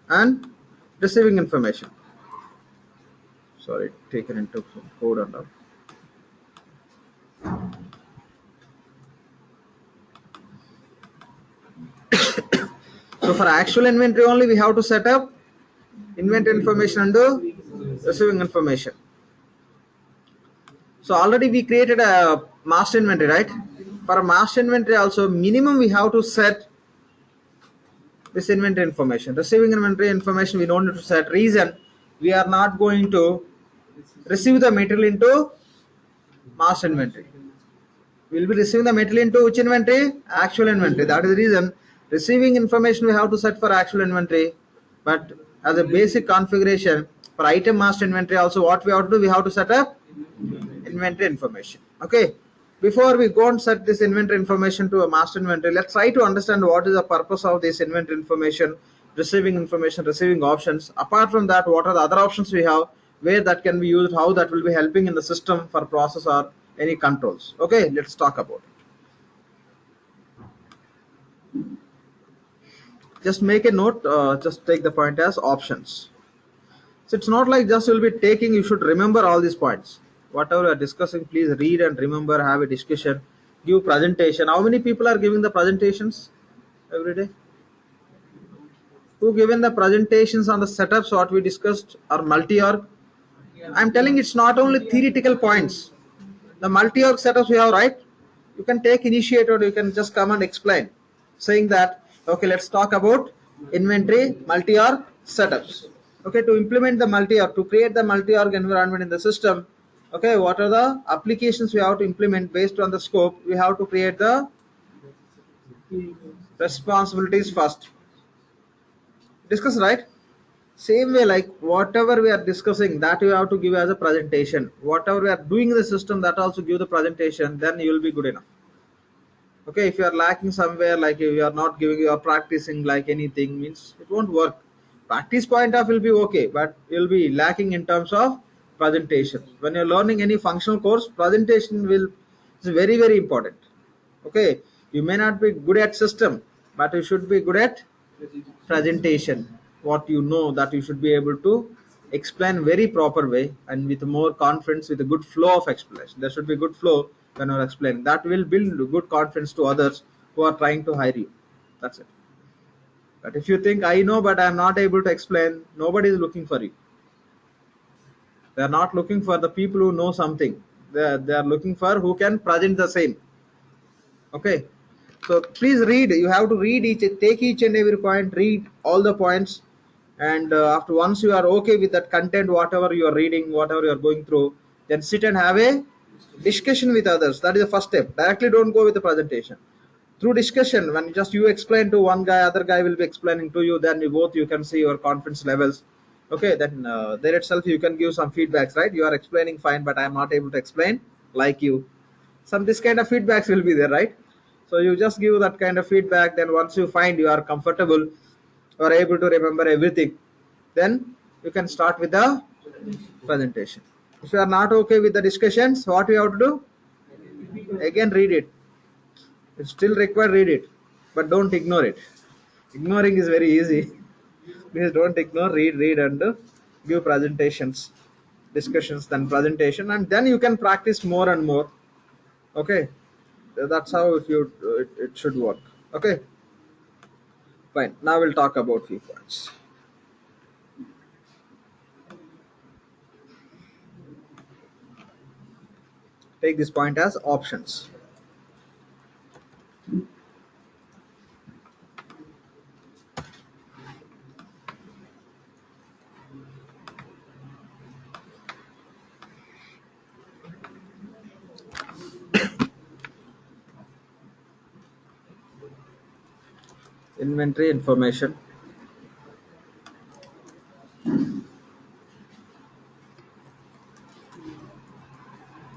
Speaker 1: and receiving information. Sorry, taken into code and all. So for actual inventory only we have to set up inventory information and receiving information. So already we created a master inventory, right? For a master inventory also minimum we have to set this inventory information. Receiving inventory information we don't need to set. Reason, we are not going to receive the material into master inventory. We will be receiving the material into which inventory? Actual inventory. That is the reason receiving information we have to set for actual inventory, but as a basic configuration for item master inventory. Also, what we have to do, we have to set up inventory information. Okay, before we go and set this inventory information to a master inventory, let's try to understand what is the purpose of this inventory information, receiving options. Apart from that, what are the other options we have, where that can be used, how that will be helping in the system for process or any controls. Okay, let's talk about it. Just make a note, just take the point as options. So it's not like just you'll be taking, you should remember all these points. Whatever you are discussing, please read and remember, have a discussion, give presentation. How many people are giving the presentations every day? Who given the presentations on the setups what we discussed or multi-org? I'm telling it's not only theoretical points. The multi-org setups we have, right? You can take initiative or you can just come and explain. Saying that, okay, let's talk about inventory multi-org setups. Okay, to implement the multi-org, to create the multi-org environment in the system, okay, what are the applications we have to implement based on the scope? We have to create the responsibilities first. Discuss, right? Same way, like whatever we are discussing, that you have to give as a presentation. Whatever we are doing in the system, that also give the presentation, then you will be good enough. Okay, if you are lacking somewhere, like if you are not giving, you are practicing like anything, means it won't work. Practice point of will be okay, but you'll be lacking in terms of presentation. When you're learning any functional course, presentation will is very important. Okay, you may not be good at system, but you should be good at presentation. What you know, that you should be able to explain very proper way and with more confidence, with a good flow of explanation. There should be good flow when you're explaining. That will build good confidence to others who are trying to hire you. That's it. But if you think I know but I'm not able to explain, nobody is looking for you. They are not looking for the people who know something. They are looking for who can present the same. Okay, so please read. You have to read take each and every point, read all the points, and after once you are okay with that content, whatever you are reading, whatever you are going through, then sit and have a discussion with others. That is the first step. Directly don't go with the presentation. Through discussion, when just you explain to one guy, other guy will be explaining to you, then you can see your confidence levels. Okay, then there itself you can give some feedbacks, right? You are explaining fine, but I am not able to explain like you. Some this kind of feedbacks will be there, right? So you just give that kind of feedback. Then once you find you are comfortable or able to remember everything, then you can start with the presentation. If you are not okay with the discussions, what you have to do? Again, read it. It's still required, read it, but don't ignore it. Ignoring is very easy. Please don't ignore, read and give presentations, discussions, then presentation, and then you can practice more and more. Okay, that's how if you it should work. Okay, fine. Now we'll talk about few points. Take this point as options. Inventory information.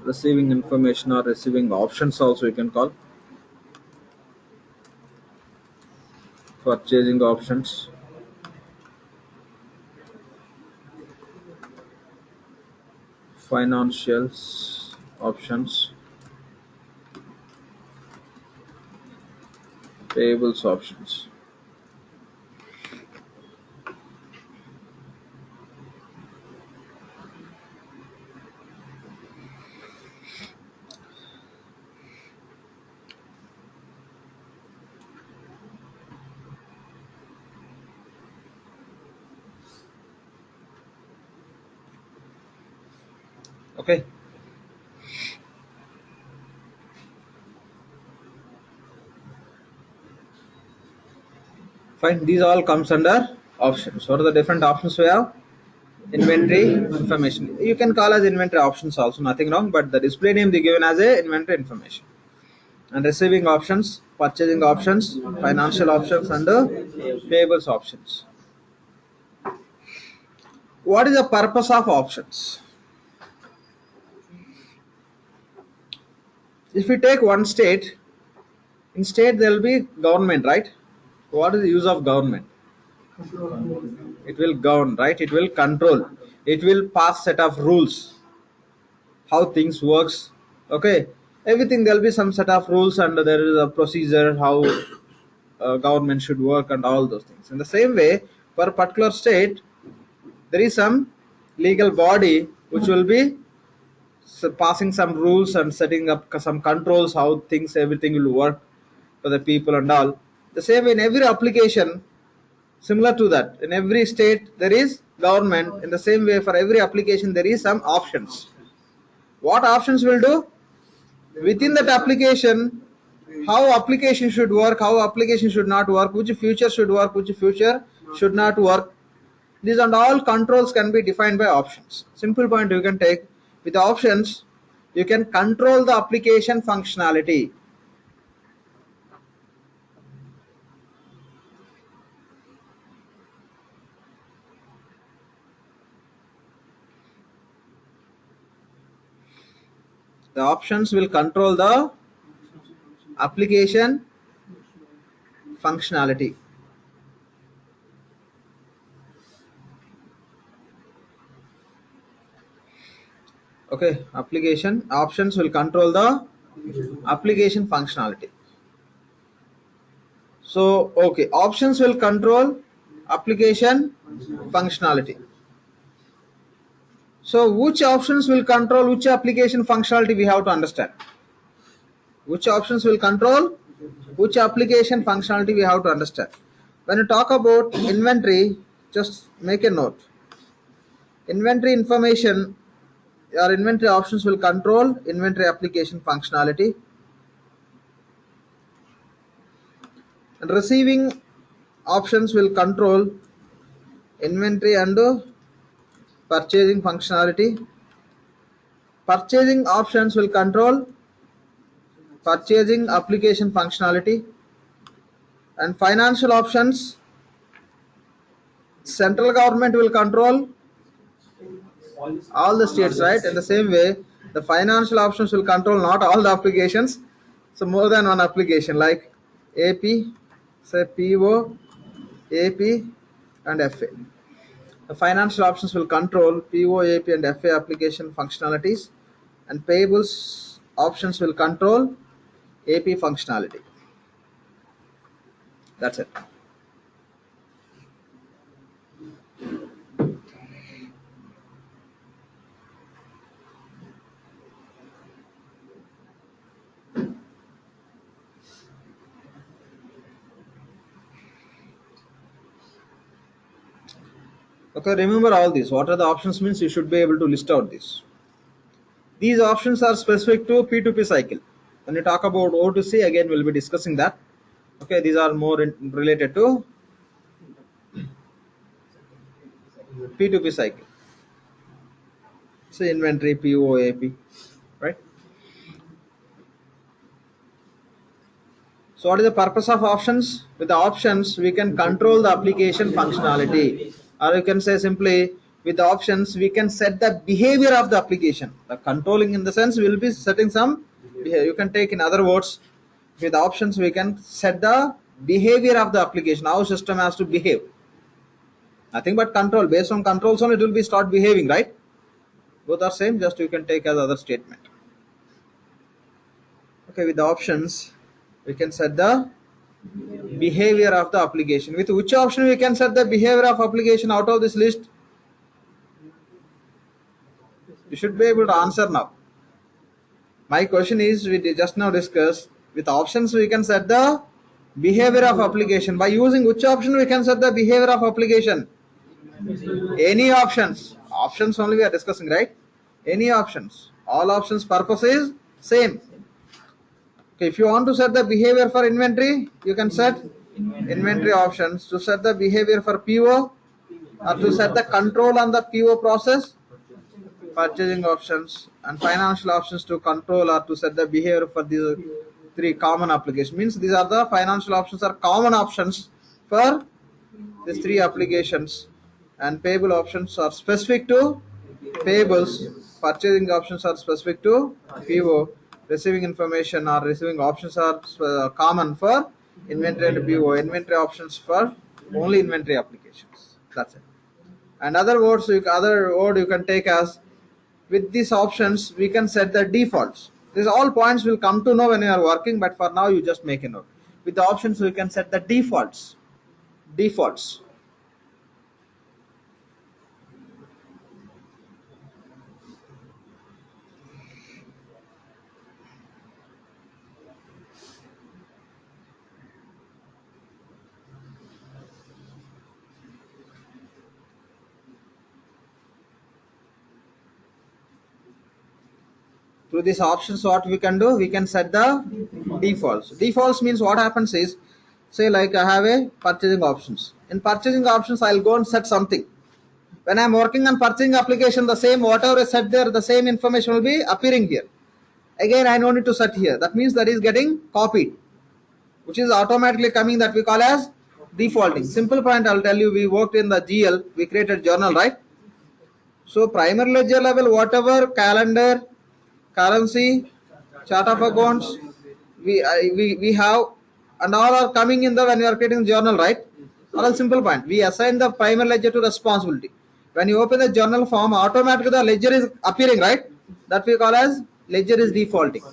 Speaker 1: Receiving information or receiving options also you can call. Purchasing options. Financials options. Payables options. Okay, fine. These all comes under options. What are the different options we have? Inventory information. You can call as inventory options also, nothing wrong, but the display name they given as a inventory information. And receiving options, purchasing options, financial options, and payables options. What is the purpose of options? If we take one state, in state there will be government, right? What is the use of government? It will govern, right? It will control. It will pass set of rules, how things works. Okay, everything there will be some set of rules and there is a procedure how government should work and all those things. In the same way, for a particular state, there is some legal body which will be passing some rules and setting up some controls how things everything will work for the people and all. The same in every application, similar to that, in every state there is government. In the same way, for every application there is some options. What options will do within that application, how application should work, how application should not work, which feature should work, which feature should not work. These and all controls can be defined by options. Simple point you can take, with options you can control the application functionality. The options will control the application functionality. Okay, application options will control the application functionality. So, okay, options will control application functionality. So, which options will control which application functionality we have to understand. Which options will control which application functionality we have to understand. When you talk about inventory, just make a note. Inventory information or inventory options will control inventory application functionality. And receiving options will control inventory and purchasing functionality. Purchasing options will control purchasing application functionality. And financial options, central government will control all the states, right? In the same way, the financial options will control not all the applications, so more than one application like AP, say PO, AP and FA. The financial options will control PO, AP and FA application functionalities, and payables options will control AP functionality. That's it. Okay, remember all these. What are the options means you should be able to list out this. These options are specific to P2P cycle. When you talk about O2C, again we'll be discussing that. Okay, these are more related to P2P cycle. So inventory, PO, AP, right? So what is the purpose of options? With the options, we can control the application functionality. Or you can say simply, with the options, we can set the behavior of the application. The controlling in the sense, we will be setting some behavior. You can take in other words, with options, we can set the behavior of the application, how system has to behave. Nothing but control. Based on controls only, it will be start behaving, right? Both are same, just you can take as other statement. Okay, with the options, we can set the behavior of the application. With which option we can set the behavior of application out of this list? You should be able to answer now. My question is, we just now discussed, with options we can set the behavior of application. By using which option we can set the behavior of application? Any options. Options only we are discussing, right? Any options. All options purpose is same. Okay, if you want to set the behavior for inventory, you can set inventory options. To set the behavior for PO or to set the control on the PO process, purchasing options, and financial options to control or to set the behavior for these three common applications. Means these are the financial options are common options for these three applications, and payable options are specific to payables. Purchasing options are specific to PO. Receiving information or receiving options are common for inventory and PO. Inventory options for only inventory applications. That's it. And other words, other word you can take as, with these options we can set the defaults. These all points will come to know when you are working, but for now you just make a note. With the options we can set the defaults. Through these options what we can do, we can set the defaults means what happens is, say like I have a purchasing options. In purchasing options I'll go and set something. When I'm working on purchasing application, the same whatever is set there, the same information will be appearing here. Again I don't need to set here. That means that is getting copied, which is automatically coming, that we call as defaulting. Simple point I'll tell you, we worked in the GL, we created journal, right? So primary ledger level, whatever calendar, currency, chart of accounts, we have, and all are coming in the, when you are creating journal, right? All simple point. We assign the primary ledger to responsibility. When you open the journal form, automatically the ledger is appearing, right? That we call as ledger is defaulting.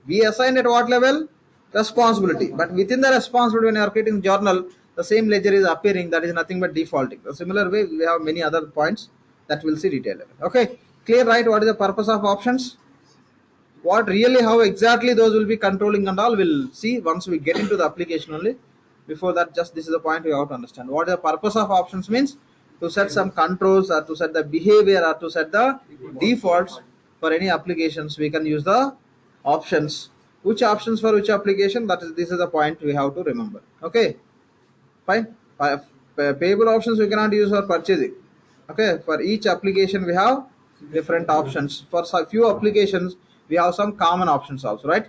Speaker 1: We assign at what level? Responsibility. But within the responsibility, when you are creating journal, the same ledger is appearing. That is nothing but defaulting. The similar way, we have many other points that we'll see detailed. Okay, clear, right? What is the purpose of options? What really, how exactly those will be controlling and all, we'll see once we get into the application only. Before that, just this is the point we have to understand. What the purpose of options means: to set some controls, or to set the behavior, or to set the defaults for any applications. We can use the options. Which options for which application? That is, this is the point we have to remember. Okay, fine. Payable options we cannot use for purchasing. Okay, for each application we have different options. For a few applications we have some common options also, right?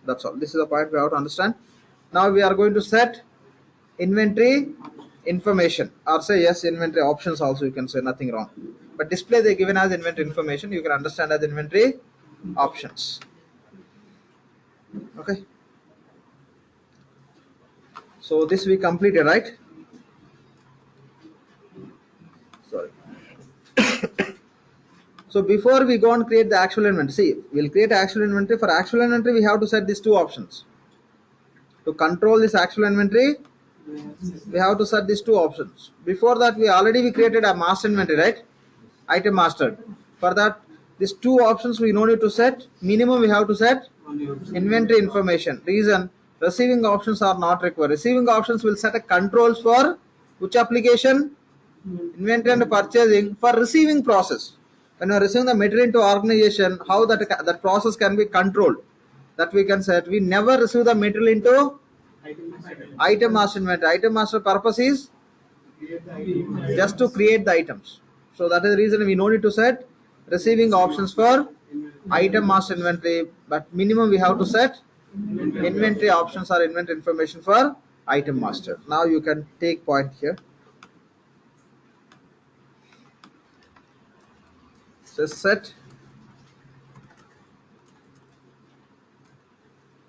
Speaker 1: That's all. This is the point we have to understand. Now we are going to set inventory information, or say yes, inventory options also, you can say, nothing wrong, but display they given as inventory information, you can understand as inventory options. Okay, so this we completed, right? Sorry. So before we go and create the actual inventory, see, we'll create actual inventory. For actual inventory we have to set these two options. To control this actual inventory we have to set these two options. Before that we created a master inventory, right? Item master. For that, these two options we no need to set. Minimum we have to set inventory information. Reason, receiving options are not required. Receiving options will set a controls for which application? Inventory and purchasing, for receiving process. When you are receiving the material into organization, how that process can be controlled, that we can set. We never receive the material into item master inventory. Item master purpose is just to create the items. So that is the reason we no need to set receiving options for item master inventory, but minimum we have to set inventory options or inventory information for item master. Now you can take point here. So set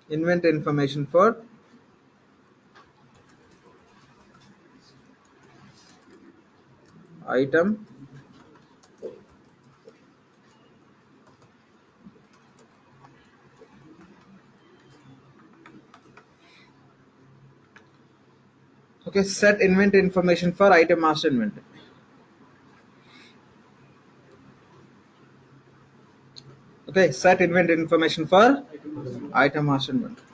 Speaker 1: inventory information for item okay, set inventory information for item master inventory. Okay, set inventory information for item master inventory.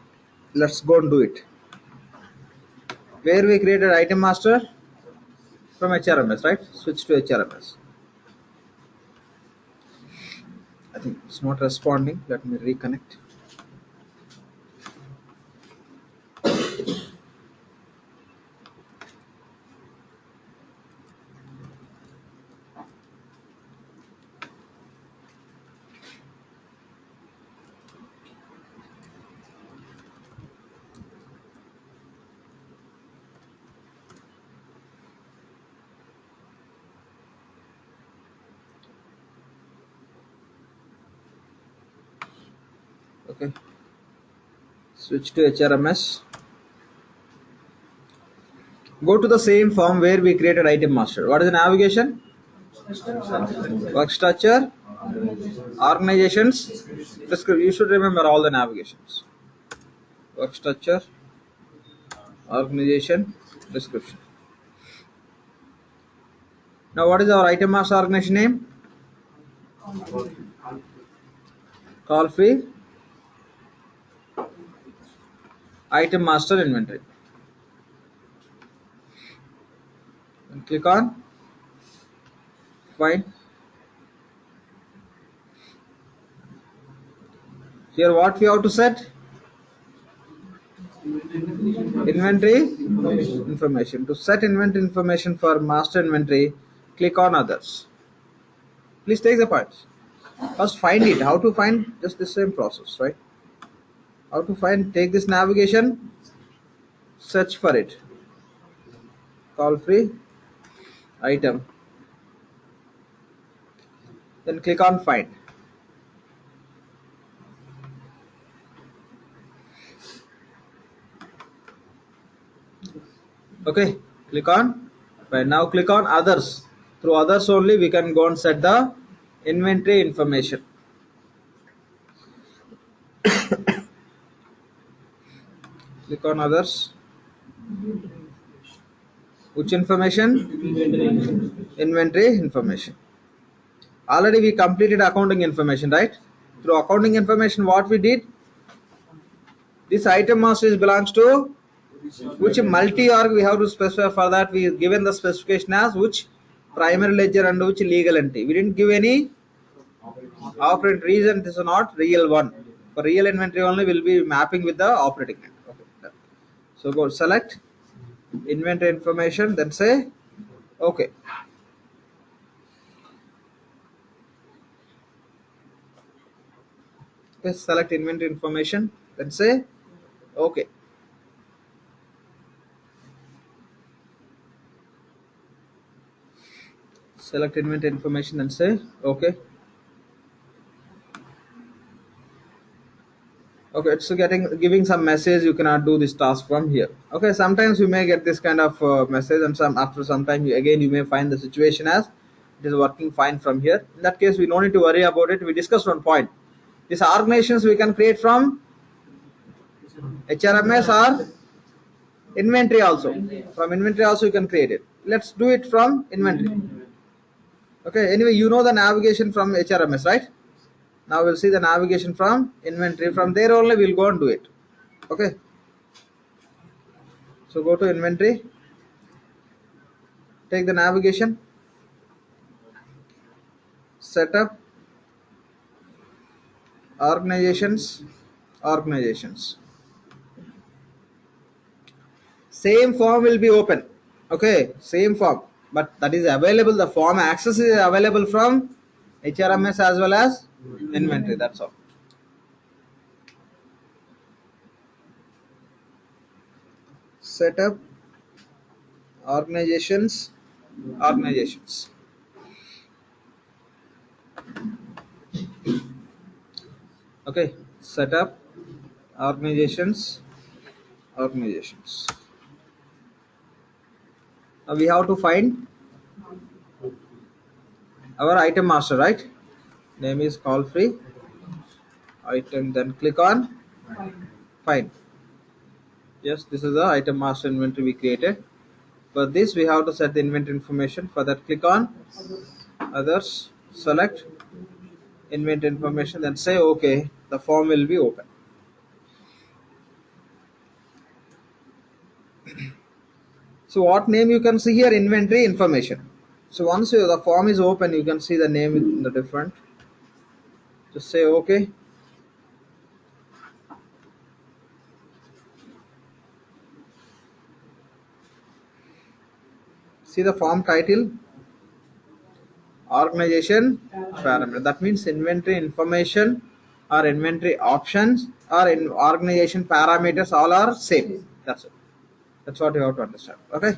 Speaker 1: Let's go and do it. Where we created item master? From HRMS, right? Switch to HRMS. I think it's not responding. Let me reconnect. Okay, switch to HRMS. Go to the same form where we created item master. What is the navigation? Work structure, organizations, description. You should remember all the navigations. Work structure, organization, description. Now what is our item master organization name? Call free item master inventory. And click on find. Here what we have to set? Inventory information. To set inventory information for master inventory, click on others. Please take the points. First find it. How to find? Just the same process, right? How to find? Take this navigation, search for it. Call free item. Then click on find. Okay, click on find. Now click on others. Through others only we can go and set the inventory information. Click on others. Which information? Inventory information. Already we completed accounting information, right? Through accounting information, what we did? This item master belongs to which multi-org we have to specify. For that we given the specification as which primary ledger and which legal entity. We didn't give any operant reason. This is not real one. For real inventory only will be mapping with the operating entity. Okay. So go select inventory information, then say okay. Okay, select inventory information, then say okay. Select inventory information and say okay. Okay, it's giving some message. You cannot do this task from here. Okay, sometimes you may get this kind of message, and after some time you may find the situation as it is working fine from here. In that case, we don't need to worry about it. We discussed one point. These organizations we can create from HRMS or inventory also. From inventory also you can create it. Let's do it from inventory. Okay, anyway, you know the navigation from HRMS, right? Now we'll see the navigation from inventory. From there only we'll go and do it. Okay. So go to inventory. Take the navigation. Setup. Organizations. Organizations. Same form will be open. Okay. Same form. But that is available. The form access is available from HRMS as well as inventory. That's all. Setup. Organizations. Organizations. Okay. Setup. Organizations. Organizations. Now we have to find our item master, right? Name is call free item, then click on find. Yes, this is the item master inventory we created. For this we have to set the inventory information. For that, click on others, select inventory information, then say okay. The form will be open. So what name you can see here? Inventory information. So once the form is open, you can see the name in the different. Just say okay. See the form title, organization parameter. That means inventory information or inventory options or in organization parameters all are same. That's it. That's what you have to understand. Okay.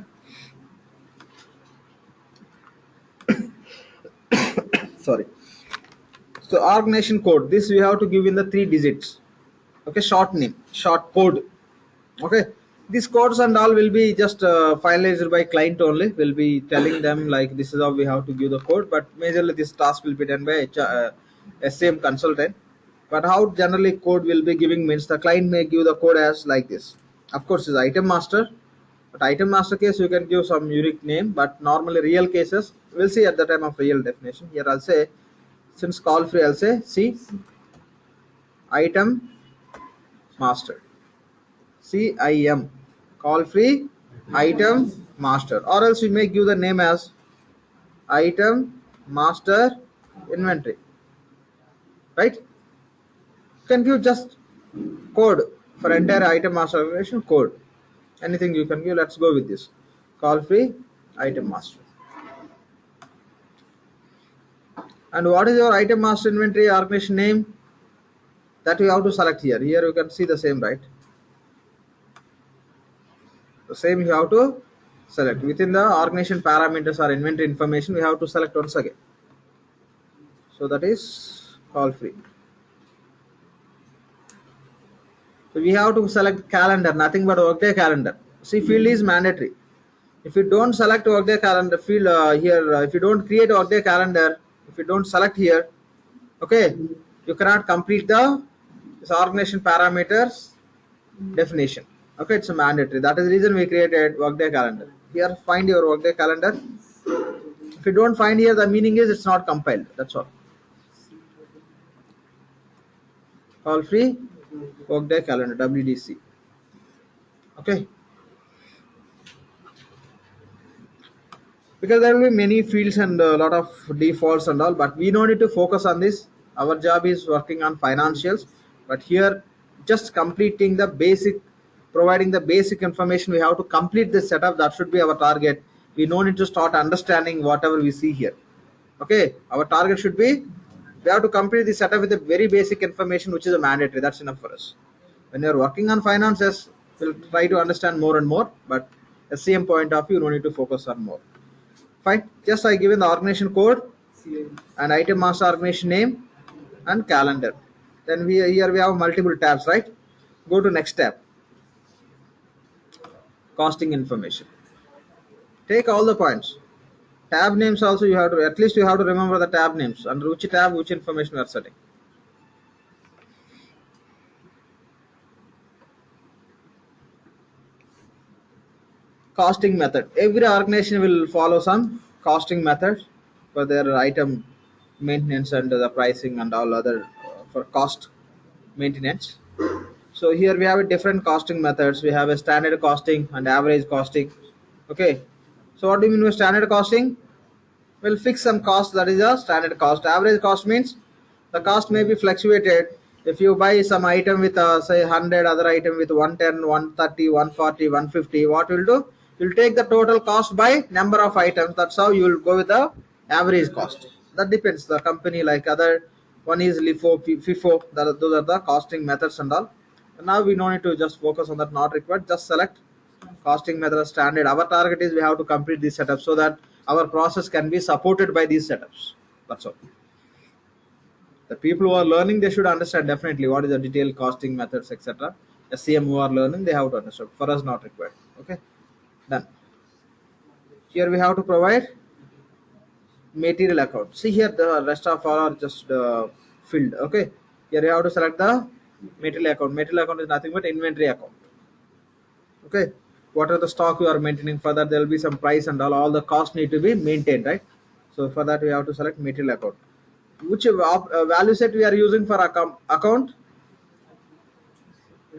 Speaker 1: Sorry. So organization code. This we have to give in the 3 digits. Okay, short name, short code. Okay, these codes and all will be just finalized by client only. Will be telling them like this is how we have to give the code, but majorly this task will be done by SCM consultant. But how generally code will be giving means the client may give the code as like this. Of course, is item master, but item master case you can give some unique name. But normally real cases we'll see at the time of real definition. Here I'll say, since call free, I'll say see item master. CIM, call free item master, or else we may give the name as item master inventory, right? You can give just code for entire item master organization code. Anything you can give. Let's go with this. Call free item master. And what is your item master inventory organization name? That you have to select here. Here you can see the same, right? The same you have to select within the organization parameters or inventory information. We have to select once again. So that is call free. So we have to select calendar, nothing but workday calendar. See, field is mandatory. If you don't select workday calendar field here, if you don't create workday calendar, if you don't select here, okay, you cannot complete the this organization parameters definition. Okay, it's a mandatory. That is the reason we created workday calendar. Here, find your workday calendar. If you don't find here, the meaning is it's not compiled. That's all. Call free workday calendar WDC. Okay, because there will be many fields and a lot of defaults and all, but we don't need to focus on this. Our job is working on financials, but here just completing the basic, providing the basic information. We have to complete this setup. That should be our target. We don't need to start understanding whatever we see here. Okay, our target should be we have to complete the setup with a very basic information, which is a mandatory. That's enough for us. When you're working on finances, we'll try to understand more and more, but SCM point of view, you don't need to focus on more. Fine, just I given the organization code and item master organization name and calendar. Then here we have multiple tabs, right? Go to next tab, costing information. Take all the points. Tab names also you have to, at least you have to remember the tab names under which tab which information we are setting. Costing method. Every organization will follow some costing method for their item maintenance and the pricing and all other for cost maintenance. So here we have a different costing methods. We have a standard costing and average costing. Okay. So what do you mean by standard costing? We'll fix some cost, that is a standard cost. Average cost means the cost may be fluctuated. If you buy some item with say 100, other item with 110, 130, 140, 150, what will do? You'll take the total cost by number of items. That's how you will go with the average cost. That depends. The company like other one is LIFO, FIFO. Those are the costing methods and all. And now we don't need to just focus on that. Not required. Just select costing method standard. Our target is we have to complete this setup so that our process can be supported by these setups. That's all. The people who are learning, they should understand definitely what is the detailed costing methods, etc. SCM who are learning, they have to understand. For us, not required. Okay, done. Here we have to provide material account. See here, the rest of all are just filled. Okay, here you have to select the material account. Material account is nothing but inventory account. Okay, what are the stock you are maintaining? For that, there will be some price and all the costs need to be maintained, right? So for that, we have to select material account. Which value set we are using for account?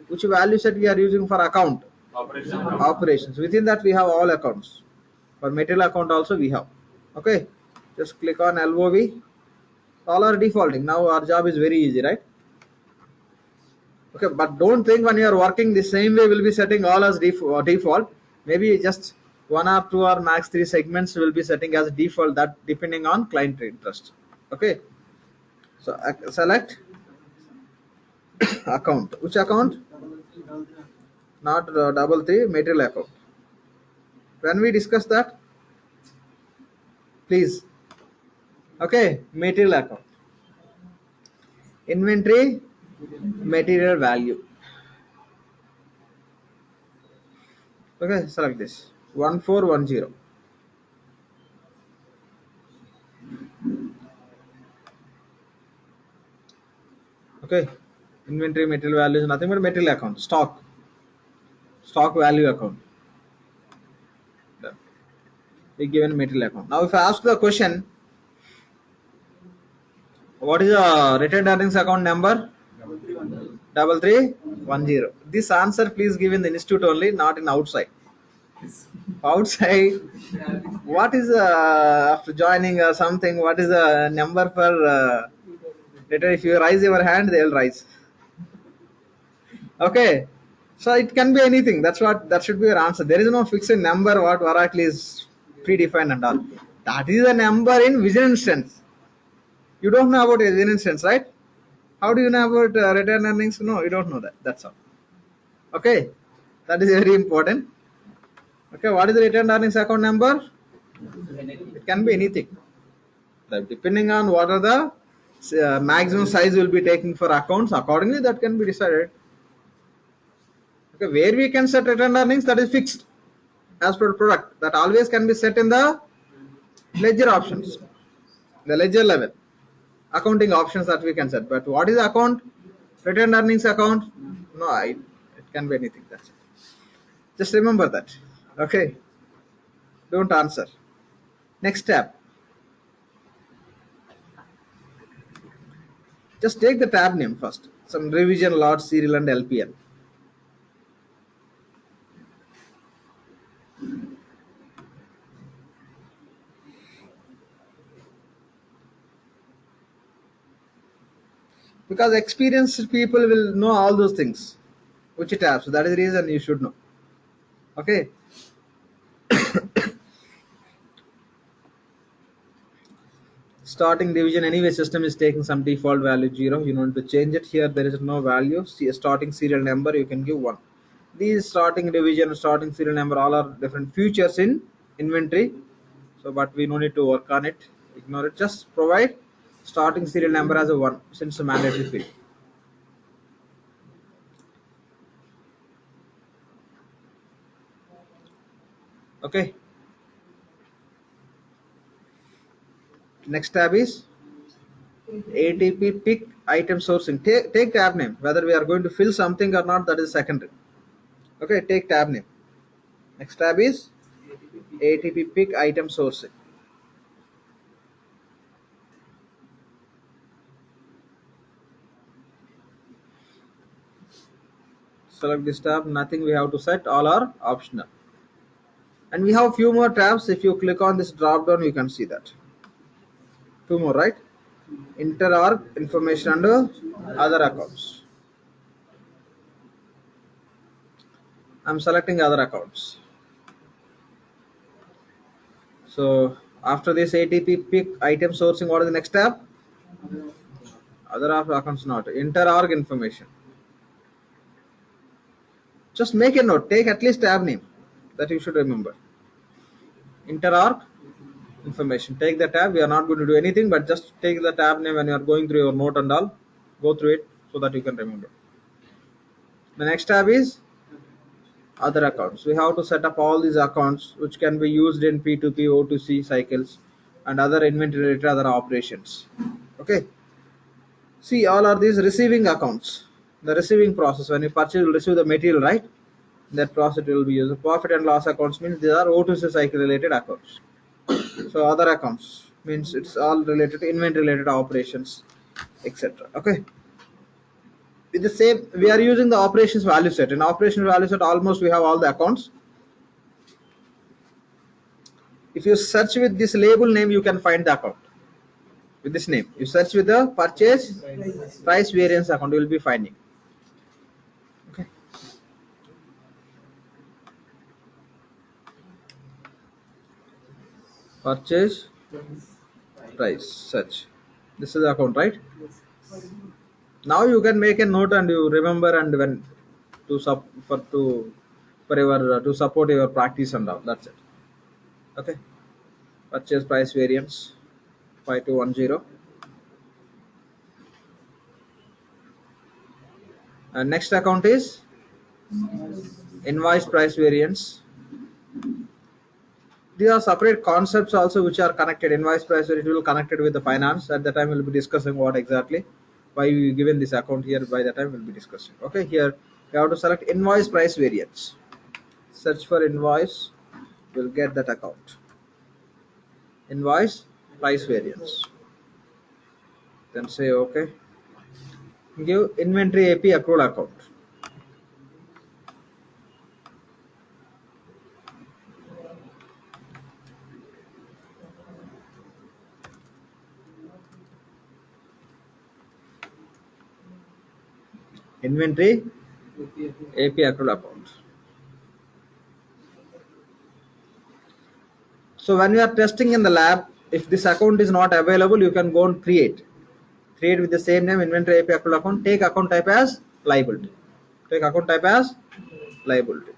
Speaker 1: Which value set we are using for account? Operations. Within that, we have all accounts. For material account also we have. Okay, just click on LOV. All are defaulting. Now our job is very easy, right? Okay, but don't think when you are working the same way we'll be setting all as default. Maybe just one or two or max three segments will be setting as default, that depending on client interest. Okay, so select account. Which account? Not double three, material account. When we discuss that, please. Okay, material account. Inventory material value. Okay, select this 1410. Okay, inventory material value is nothing but material account, stock value account. We given material account. Now, if I ask the question, what is the retained earnings account number? 3310. This answer please give in the institute only, not in outside. Outside, what is after joining something? What is the number for? Later, if you raise your hand, they will rise. Okay, so it can be anything. That should be your answer. There is no fixed number. What Oracle is predefined and all. That is a number in vision instance. You don't know about a vision instance, right? How do you know about return earnings? No, you don't know that. That's all. Okay, that is very important. Okay, what is the return earnings account number? It can be anything. Depending on what are the maximum size will be taken for accounts, accordingly that can be decided. Okay, where we can set return earnings, that is fixed as per product. That always can be set in the ledger options, the ledger level, accounting options that we can set. But what is account? Return earnings account? No, it can be anything. That's it. Just remember that. Okay, don't answer. Next tab. Just take the tab name first. Some revision, lot, serial, and LPN. Because experienced people will know all those things. Which tab? So that is the reason you should know. Okay. Starting division, anyway system is taking some default value 0. You want to change it. Here there is no value. See a starting serial number, you can give 1. These starting division, starting serial number, all are different features in inventory. So but we no need to work on it. Ignore it. Just provide starting serial number as a 1 since a mandatory field. Okay. Next tab is ATP pick item sourcing. Take tab name. Whether we are going to fill something or not, that is secondary. Okay, take tab name. Next tab is ATP pick item sourcing. Select this tab. Nothing we have to set. All are optional. And we have few more tabs. If you click on this drop down, you can see that. 2 more, right? Inter-org information under other accounts. I'm selecting other accounts. So after this ATP pick item sourcing, what is the next tab? Other accounts, not inter-org information. Just make a note. Take at least tab name that you should remember. Inter-org information. Take the tab. We are not going to do anything, but just take the tab name when you are going through your note and all. Go through it so that you can remember. The next tab is other accounts. We have to set up all these accounts which can be used in P2P, O2C cycles and other inventory related other operations. Okay. See, all are these receiving accounts. The receiving process, when you purchase, you receive the material, right? That process will be used. Profit and loss accounts means these are O2C cycle related accounts. So other accounts means it's all related to inventory related operations, etc. Okay. With the same, we are using the operations value set. In operations value set, almost we have all the accounts. If you search with this label name, you can find the account. With this name, you search with the purchase price variance account, you will be finding. Okay. Purchase price search. This is the account, right? Now you can make a note and you remember and when to to support your practice and all. That's it. Okay. Purchase price variance 5210. Next account is invoice price variance. These are separate concepts also which are connected. Invoice price variance will be connected with the finance. At the time we'll be discussing what exactly why we given this account here. By the time we'll be discussing. Okay, here we have to select invoice price variance. Search for invoice, we'll get that account. Invoice price variance. Then say okay. Give inventory AP accrual account. Inventory AP accrual account. So when you are testing in the lab, if this account is not available, you can go and create with the same name, inventory AP accrual account. Take account type as liability. Take account type as liability.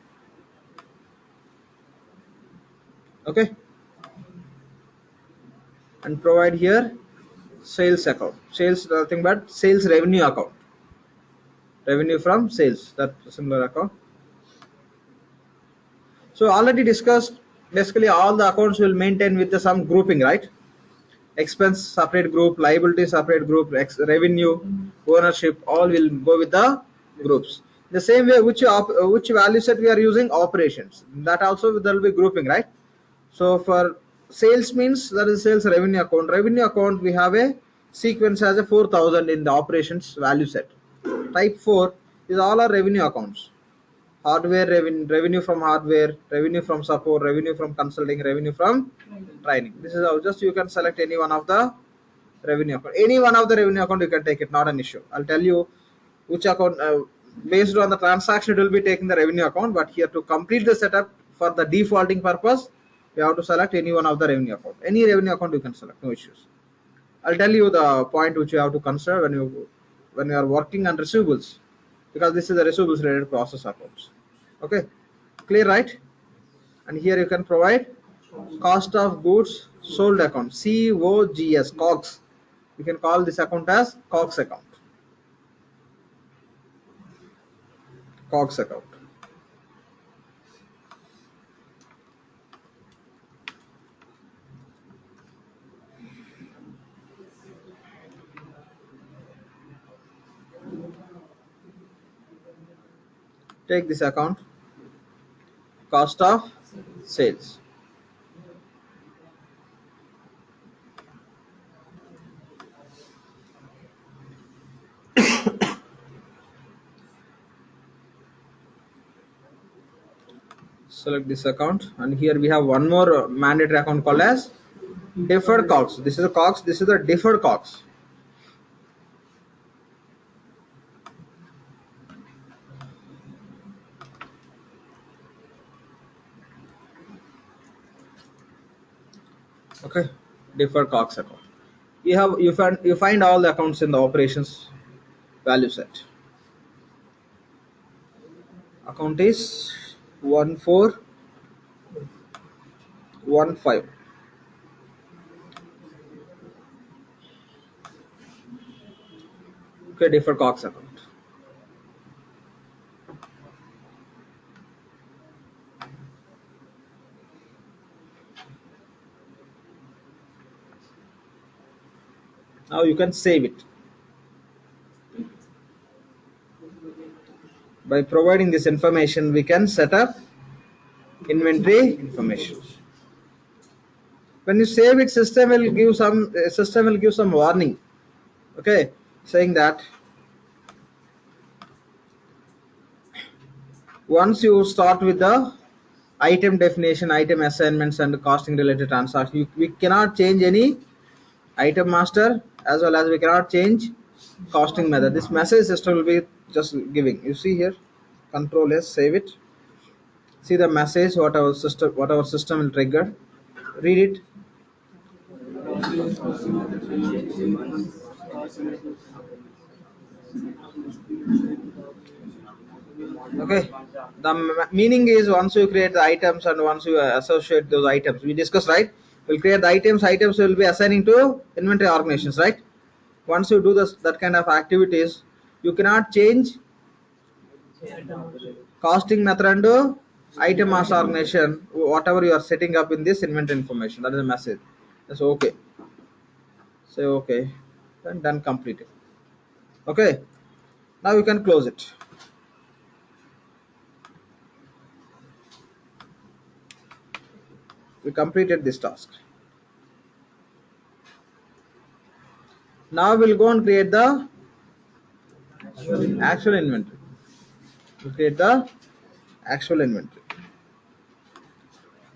Speaker 1: Okay, and provide here sales account. Sales nothing but sales revenue account. Revenue from sales, that similar account. So already discussed, basically all the accounts will maintain with some grouping, right? Expense separate group, liability separate group, revenue, ownership, all will go with the groups. The same way which value set we are using, operations, that also there will be grouping, right? So for sales means that is sales revenue account. Revenue account we have a sequence as a 4000 in the operations value set. Type 4 is all our revenue accounts. Hardware revenue from hardware, revenue from support, revenue from consulting, revenue from training. This is how just you can select any one of the revenue account. Any one of the revenue account you can take it, not an issue. I'll tell you which account based on the transaction it will be taking the revenue account, but here to complete the setup for the defaulting purpose, you have to select any one of the revenue account. Any revenue account you can select, no issues. I'll tell you the point which you have to consider when you are working on receivables, because this is the receivables related process accounts. Okay, clear, right? And here you can provide cost of goods sold account, COGS, COGS. You can call this account as COGS account. COGS account. Take this account, cost of sales. Select this account, and here we have one more mandatory account called as deferred COGS. This is a COGS, this is a deferred COGS. Okay, deferred COGS account. You find all the accounts in the operations value set. Account is 1415. Okay, deferred COGS account. Now you can save it. By providing this information, we can set up inventory information. When you save it, system will give some warning. Okay, saying that once you start with the item definition, item assignments, and costing related transactions, we cannot change any item master, as well as we cannot change costing method. This message system will be just giving. You see here, Control S, save it. See the message what our system will trigger. Read it. Okay, the meaning is once you create the items and once you associate those items, we discussed, right? We'll create the items will be assigning to inventory organizations, right? Once you do that kind of activities, you cannot change Costing method and item mass organization, whatever you are setting up in this inventory information, that is a message. That's okay. Say okay, then done, completed. Okay, now you can close it. We completed this task. Now we'll go and create the actual inventory. We'll create the actual inventory,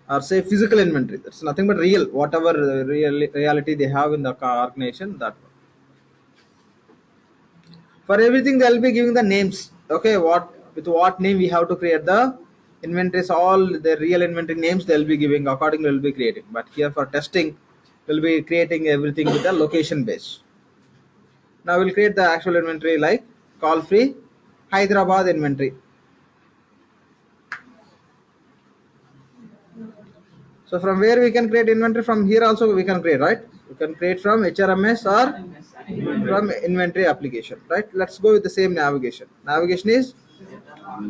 Speaker 1: or say physical inventory. That's nothing but real, whatever reality they have in the organization. That one. For everything they'll be giving the names. Okay, with what name we have to create the inventories, all the real inventory names they'll be giving, accordingly we'll be creating. But here for testing, we'll be creating everything with the location base. Now we'll create the actual inventory like call free Hyderabad inventory. So from where we can create inventory? From here also we can create, right? We can create from HRMS or from inventory application, right? Let's go with the same navigation. Navigation is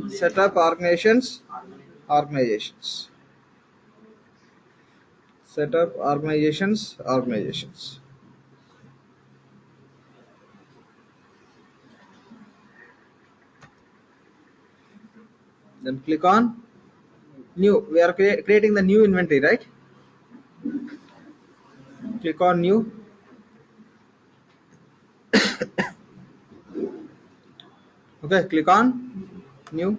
Speaker 1: setup organizations, setup organizations. Then click on new. We are creating the new inventory, right? Click on new. Okay, click on new.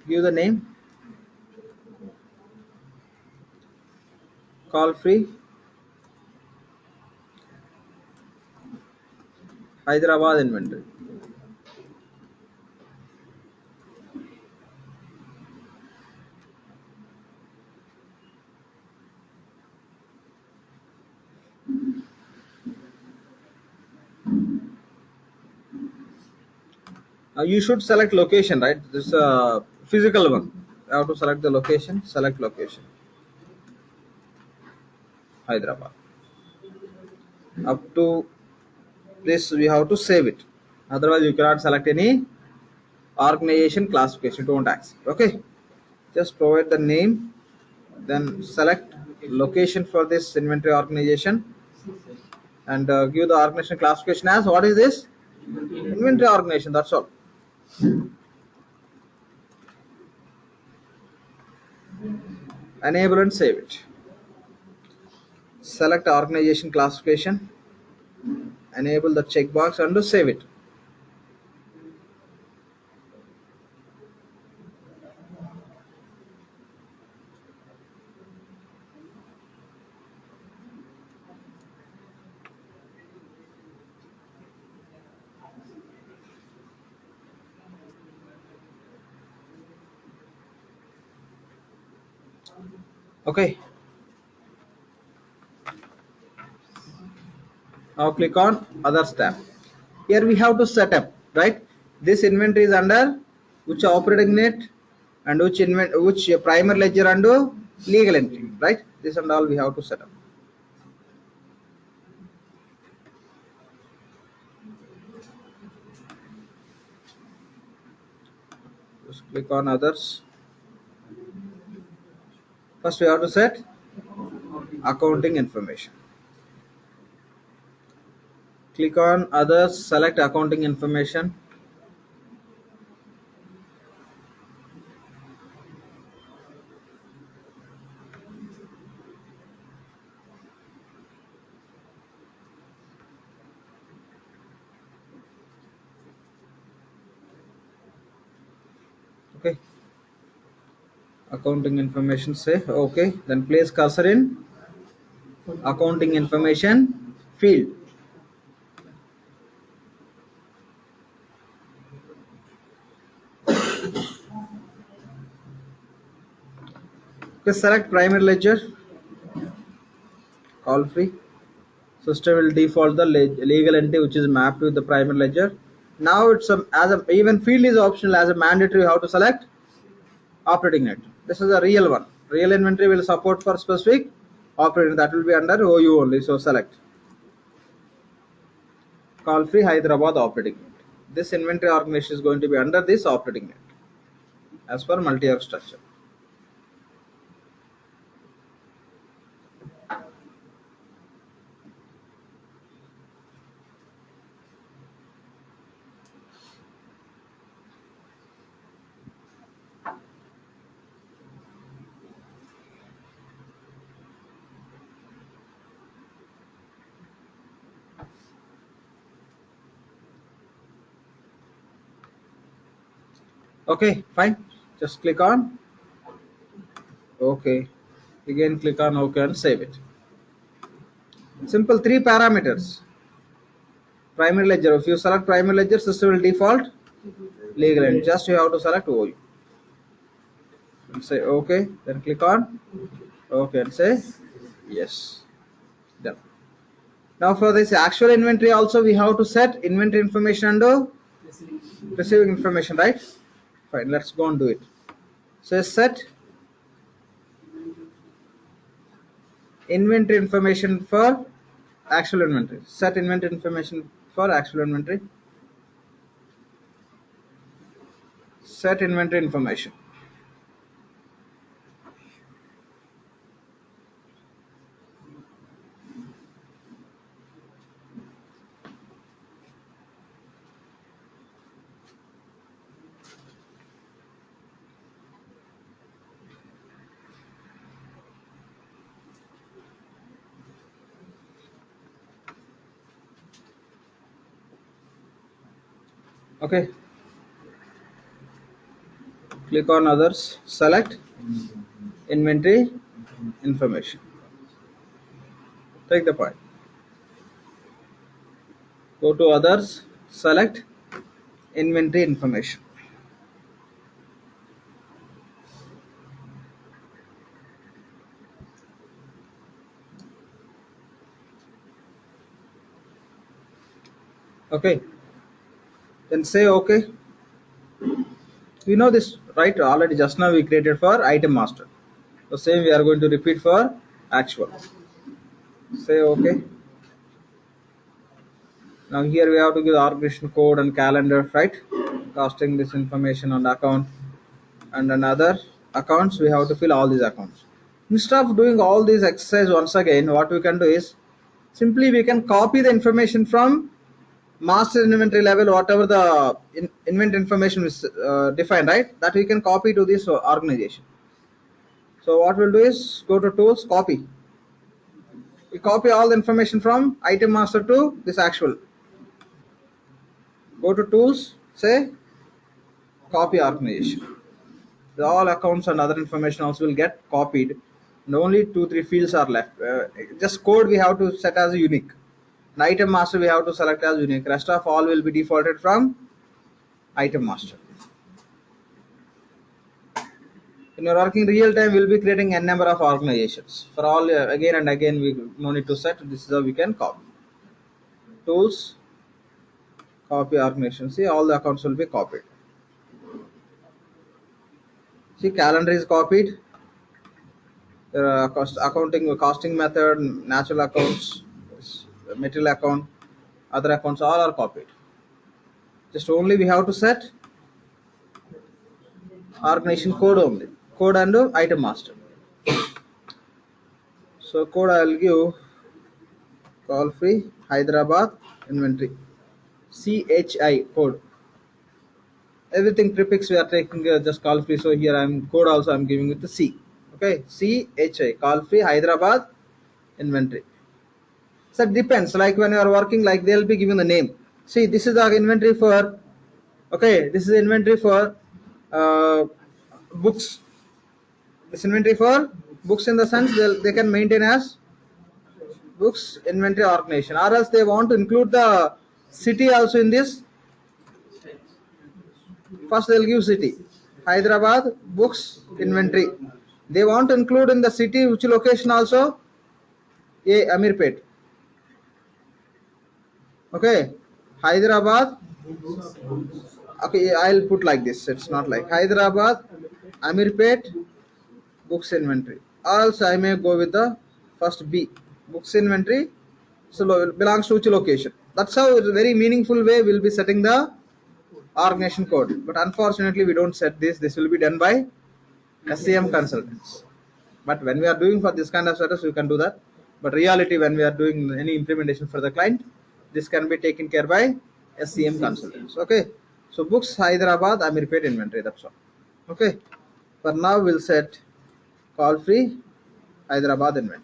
Speaker 1: Give the name. Call free Hyderabad inventory. You should select location, right? This is a physical one. You have to select the location. Select location. Hyderabad. Up to this, we have to save it. Otherwise, you cannot select any organization classification. Don't accept. Okay. Just provide the name. Then select location for this inventory organization. And give the organization classification as what is this? Inventory organization. That's all. Enable and save it. Select organization classification. Enable the checkbox and save it. Okay. Now click on others tab. Here we have to set up, right? This inventory is under which operating unit and which primary ledger and legal entity, right? This and all we have to set up. Just click on others. First we have to set accounting information. Click on others, select accounting information. Okay. Accounting information, say okay. Then place cursor in accounting information field. Okay, select primary ledger, call free. System will default the legal entity which is mapped with the primary ledger. Now it's even field is optional. As a mandatory, you have to select operating unit. This is a real one. Real inventory will support for specific operating. That will be under OU only. So select call free Hyderabad operating unit. this inventory organization is going to be under this operating net as per multi-org structure. Okay, fine. Just click on OK. Again, click on OK and save it. Simple 3 parameters. Primary ledger. If you select primary ledger, system will default legal entity. Just you have to select OU. And say OK. Then click on OK and say yes. Done. Now for this actual inventory also we have to set inventory information under receiving information, right? Fine. Let's go and do it. So set inventory information for actual inventory. Set inventory information for actual inventory. Set inventory information. Okay. Click on others. Select inventory information. Take the point. Go to others. Select inventory information. Okay. Then say OK. We know this, right? Already just now we created for item master. The same we are going to repeat for actual. Say OK. Now here we have to give the organization code and calendar, right? Costing this information on the account and another accounts. We have to fill all these accounts. Instead of doing all these exercise once again, what we can do is simply we can copy the information from master inventory level, whatever the inventory information is defined, right? That we can copy to this organization. So what we'll do is go to tools, copy. We copy all the information from item master to this actual. Go to tools, say copy organization. All accounts and other information also will get copied, and only 2-3 fields are left. Just code we have to set as a unique. And item master we have to select as unique. Rest of all will be defaulted from item master. When you're working real time, we'll be creating n number of organizations. For all again and again, we no need to set. This is how we can copy. Tools, copy organization. See, all the accounts will be copied. See, calendar is copied. Costing method, natural accounts, material account, other accounts, all are copied. Just only we have to set organization code only. Code and item master. So code I will give call free Hyderabad inventory. CHI code. Everything prefix we are taking just call free. So here I'm code also I'm giving with the C. Okay, CHI call free Hyderabad inventory. So it depends. Like when you are working, like they'll be given the name. See, this is the inventory for. Okay, this is inventory for books. This inventory for books in the sense they can maintain as books inventory organization, or else they want to include the city also in this. First they'll give city Hyderabad books inventory. They want to include in the city which location also Amirpet. Okay, Hyderabad. Okay, I'll put like this. It's not like Hyderabad Amirpet books inventory. Also I may go with the first B books inventory. So belongs to which location. That's how it's a very meaningful way we'll be setting the organization code. But unfortunately, we don't set this. This will be done by SCM consultants. But when we are doing for this kind of status, we can do that. But reality, when we are doing any implementation for the client, this can be taken care by SCM consultants. Okay. So books Hyderabad, I'm repeat inventory. That's all. Okay. For now, we'll set call free Hyderabad inventory.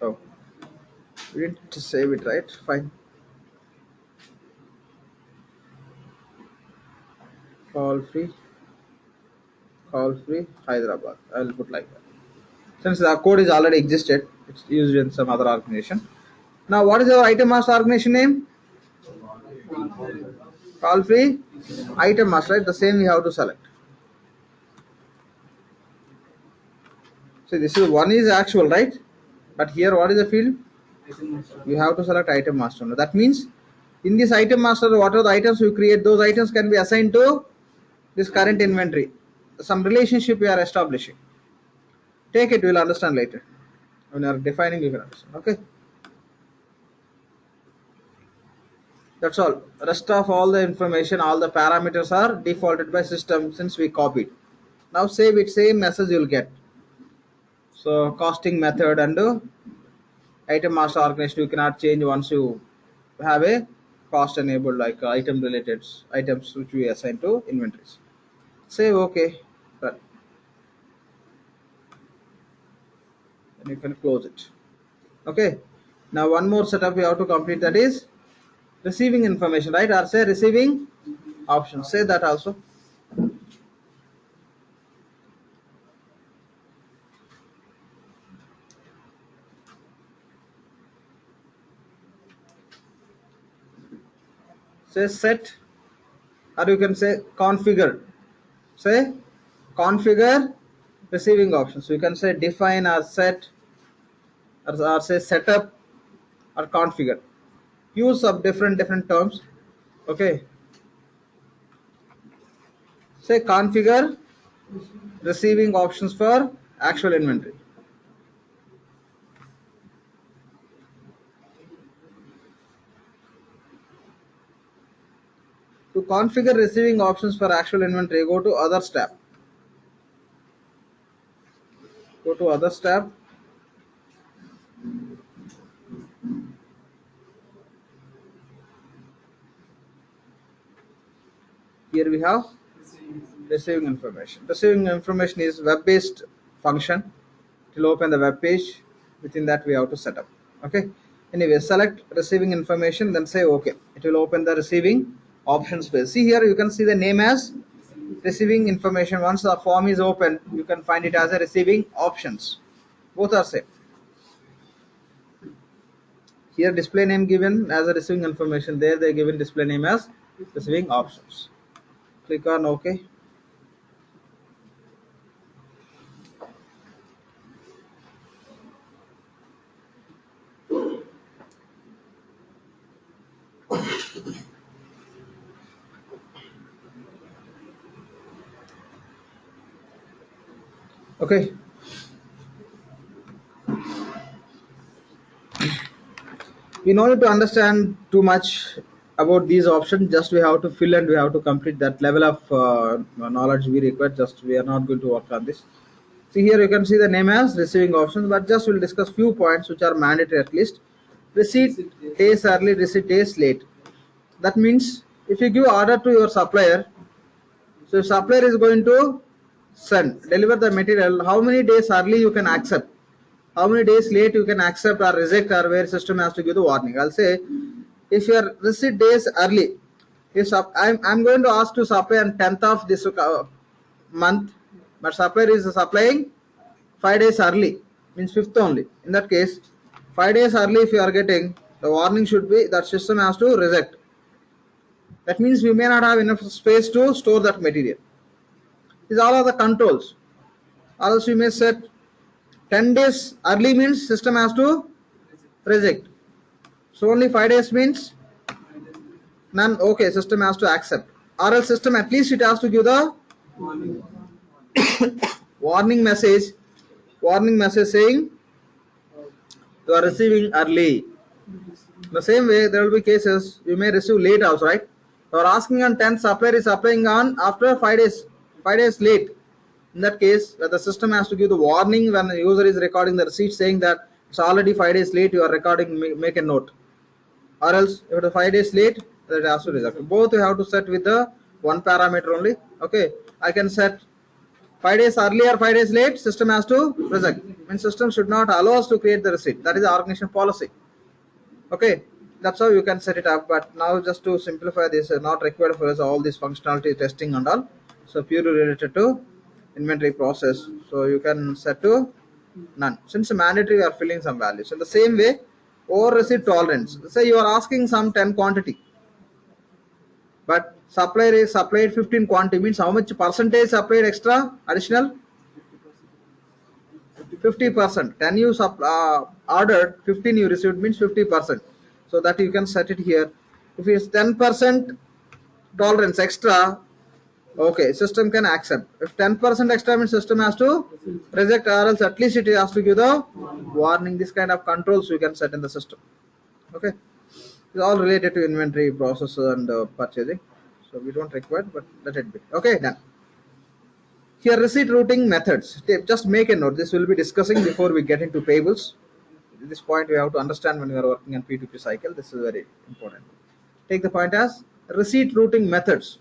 Speaker 1: Oh, we didn't save it, right? Fine. Call free Hyderabad. I'll put like that. Since the code is already existed, it's used in some other organization. Now, what is our item master organization name? Call free item master, right? The same we have to select. So this is one is actual, right? But here, what is the field? You have to select item master. That means in this item master, what are the items you create? Those items can be assigned to this current inventory. Some relationship we are establishing. Take it, we'll understand later. When you are defining, you can understand. Okay. That's all. Rest of all the information, all the parameters are defaulted by system since we copied. Now save it, same message you'll get. So costing method and item master organization you cannot change once you have a cost enabled, like item related items which we assign to inventories. Save okay. Then you can close it. Okay. Now one more setup we have to complete, that is receiving information, right? Or say receiving option. Say that also. Say set, or you can say configure. Say configure receiving options. So you can say define or set, or say setup or configure. Use of different terms. Okay. Say configure receiving options for actual inventory. To configure receiving options for actual inventory, go to others tab. Go to others tab. Here we have receiving information. Receiving information is web-based function. It will open the web page. Within that we have to set up. Okay. Anyway, select receiving information, then say okay. It will open the receiving options page. See here, you can see the name as receiving information. Once the form is open, you can find it as a receiving options. Both are same. Here display name given as a receiving information. There they given display name as receiving options. Click on OK. Okay. We no need to understand too much about these options. Just we have to fill and we have to complete that level of knowledge we require. Just we are not going to work on this. See here, you can see the name as receiving options, but just we'll discuss few points which are mandatory at least. Receipt days early, receipt days late. That means if you give order to your supplier, so if supplier is going to deliver the material, how many days early you can accept, how many days late you can accept or reject, or where system has to give the warning. I'll say if your receipt days early, if I'm going to ask to supply on 10th of this month, but supplier is supplying 5 days early, means 5th only. In that case, 5 days early if you are getting, the warning should be that system has to reject. That means we may not have enough space to store that material. These all are the controls. Or else we may set 10 days early means system has to reject. So only 5 days means none. Okay, system has to accept. Or else system at least it has to give the warning message saying you are receiving early. The same way, there will be cases you may receive late also, right? You are asking on 10th, supplier is applying on after 5 days late. In that case, where the system has to give the warning when the user is recording the receipt saying that it's already 5 days late, you are recording, make a note. Or else, if it is 5 days late, that has to reject. Both you have to set with the one parameter only. Okay, I can set 5 days early or 5 days late, system has to reject. Means system should not allow us to create the receipt. That is the organization policy. Okay, that's how you can set it up. But now just to simplify this, not required for us all this functionality testing and all. So purely related to inventory process. So you can set to none. Since mandatory, we are filling some values. In the same way, over receipt tolerance. Say you are asking some 10 quantity, but supplier is supplied 15 quantity, means how much percentage supplied extra additional? 50%. 10 you ordered, 15 you received, means 50%. So that you can set it here. If it's 10% tolerance extra, okay, system can accept. If 10% extra means system has to reject, or else at least it has to give the warning. This kind of controls you can set in the system. Okay, it's all related to inventory process and purchasing. So we don't require, but let it be. Okay, done. Here receipt routing methods. Just make a note. This will be discussing before we get into payables. At this point we have to understand when we are working on P2P cycle. This is very important. Take the point as receipt routing methods.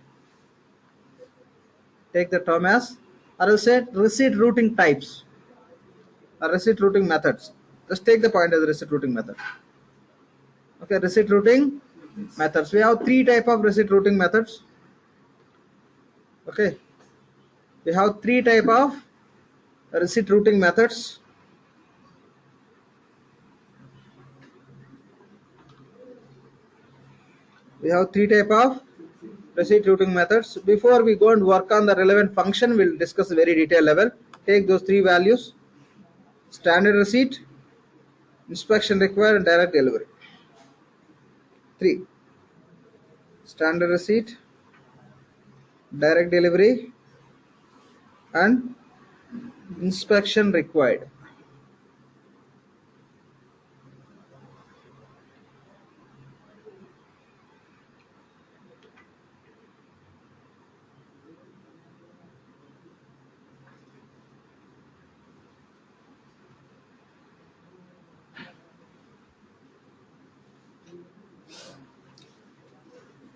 Speaker 1: Take the term as, or else say receipt routing types or receipt routing methods. Just take the point as receipt routing method. Okay, receipt routing methods. We have 3 type of receipt routing methods. Okay, we have 3 type of receipt routing methods. We have 3 type of receipt routing methods. Before we go and work on the relevant function, we'll discuss very detailed level. Take those 3 values: standard receipt, inspection required, and direct delivery. 3: standard receipt, direct delivery, and inspection required.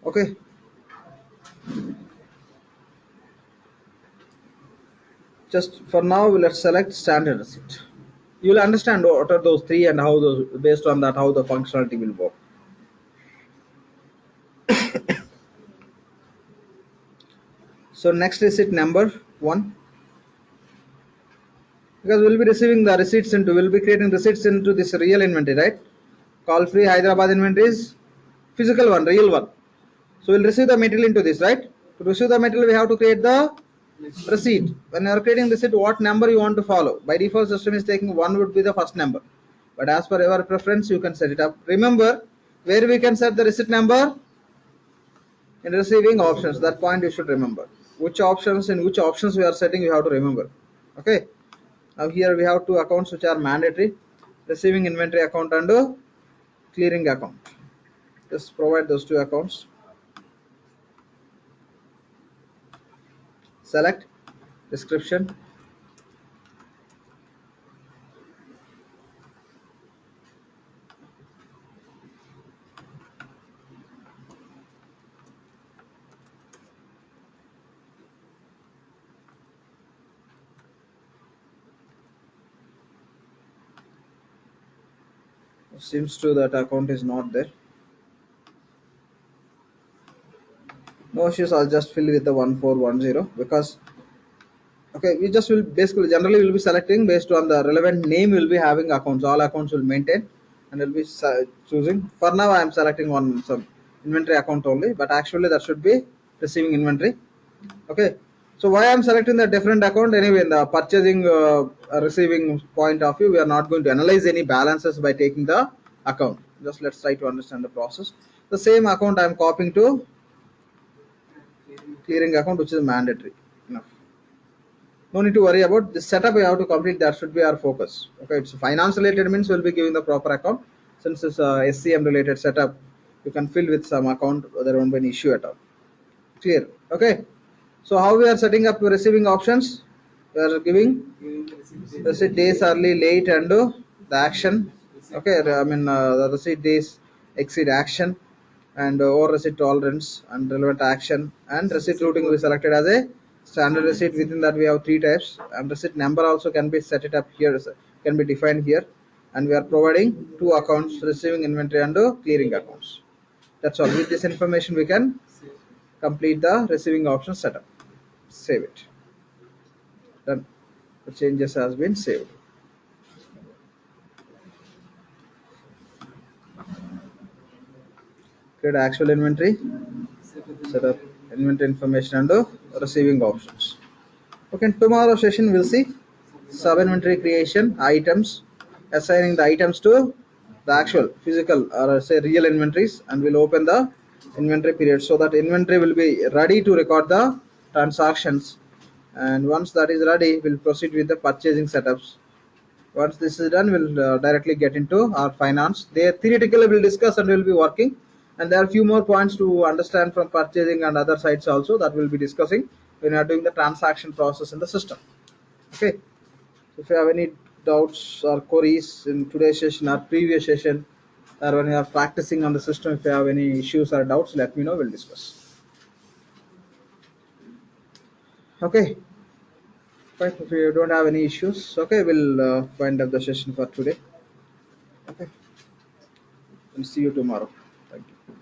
Speaker 1: Okay, just for now let's select standard receipt. You will understand what are those 3 and how those, based on that, how the functionality will work. So next receipt number 1, because we'll be receiving the receipts into, we'll be creating receipts into this real inventory, right? Call free Hyderabad inventory is physical one, real one. So we'll receive the material into this, right? To receive the material, we have to create the receipt. When you are creating receipt, what number you want to follow? By default, system is taking 1 would be the first number. But as per your preference, you can set it up. Remember, where we can set the receipt number? In receiving options. That point you should remember. Which options, in which options we are setting, you have to remember. Okay. Now here we have 2 accounts which are mandatory: receiving inventory account and clearing account. Just provide those 2 accounts. Select description. Seems to that account is not there. No issues. I'll just fill with the 1410 because okay, we just will basically generally will be selecting based on the relevant name. Will be having accounts. All accounts will maintain, and will be choosing. For now, I am selecting one some inventory account only, but actually that should be receiving inventory. Okay. So why I am selecting the different account? Anyway, in the purchasing receiving point of view, we are not going to analyze any balances by taking the account. Just let's try to understand the process. The same account I am copying to clearing account, which is mandatory. Enough. No need to worry about this setup. We have to complete. That should be our focus. Okay, it's finance related, means we'll be giving the proper account. since it's a SCM related setup, you can fill with some account, there won't be an issue at all. Clear? Okay. So how we are setting up receiving options? We are giving receipt days early, late, and the action. Okay, I mean the receipt days exceed action, and or receipt tolerance and relevant action, and receipt routing will be selected as a standard receipt. Within that we have three types, and receipt number also can be set it up here, can be defined here, and we are providing two accounts, receiving inventory and clearing accounts. That's all. With this information we can complete the receiving option setup. Save it. Done. The changes has been saved. Create actual inventory, set up inventory information and receiving options. Okay, in tomorrow session we'll see sub inventory creation, items, assigning the items to the actual physical or say real inventories, and we'll open the inventory period so that inventory will be ready to record the transactions, and once that is ready we'll proceed with the purchasing setups. Once this is done, we'll directly get into our finance. There theoretically we'll discuss and we'll be working, and there are a few more points to understand from purchasing and other sites also that we'll be discussing when we are doing the transaction process in the system. Okay, if you have any doubts or queries in today's session or previous session, or when you are practicing on the system, if you have any issues or doubts, let me know, we'll discuss. Okay, right, if you don't have any issues, okay, we'll wind up the session for today. Okay, and see you tomorrow. Thank you.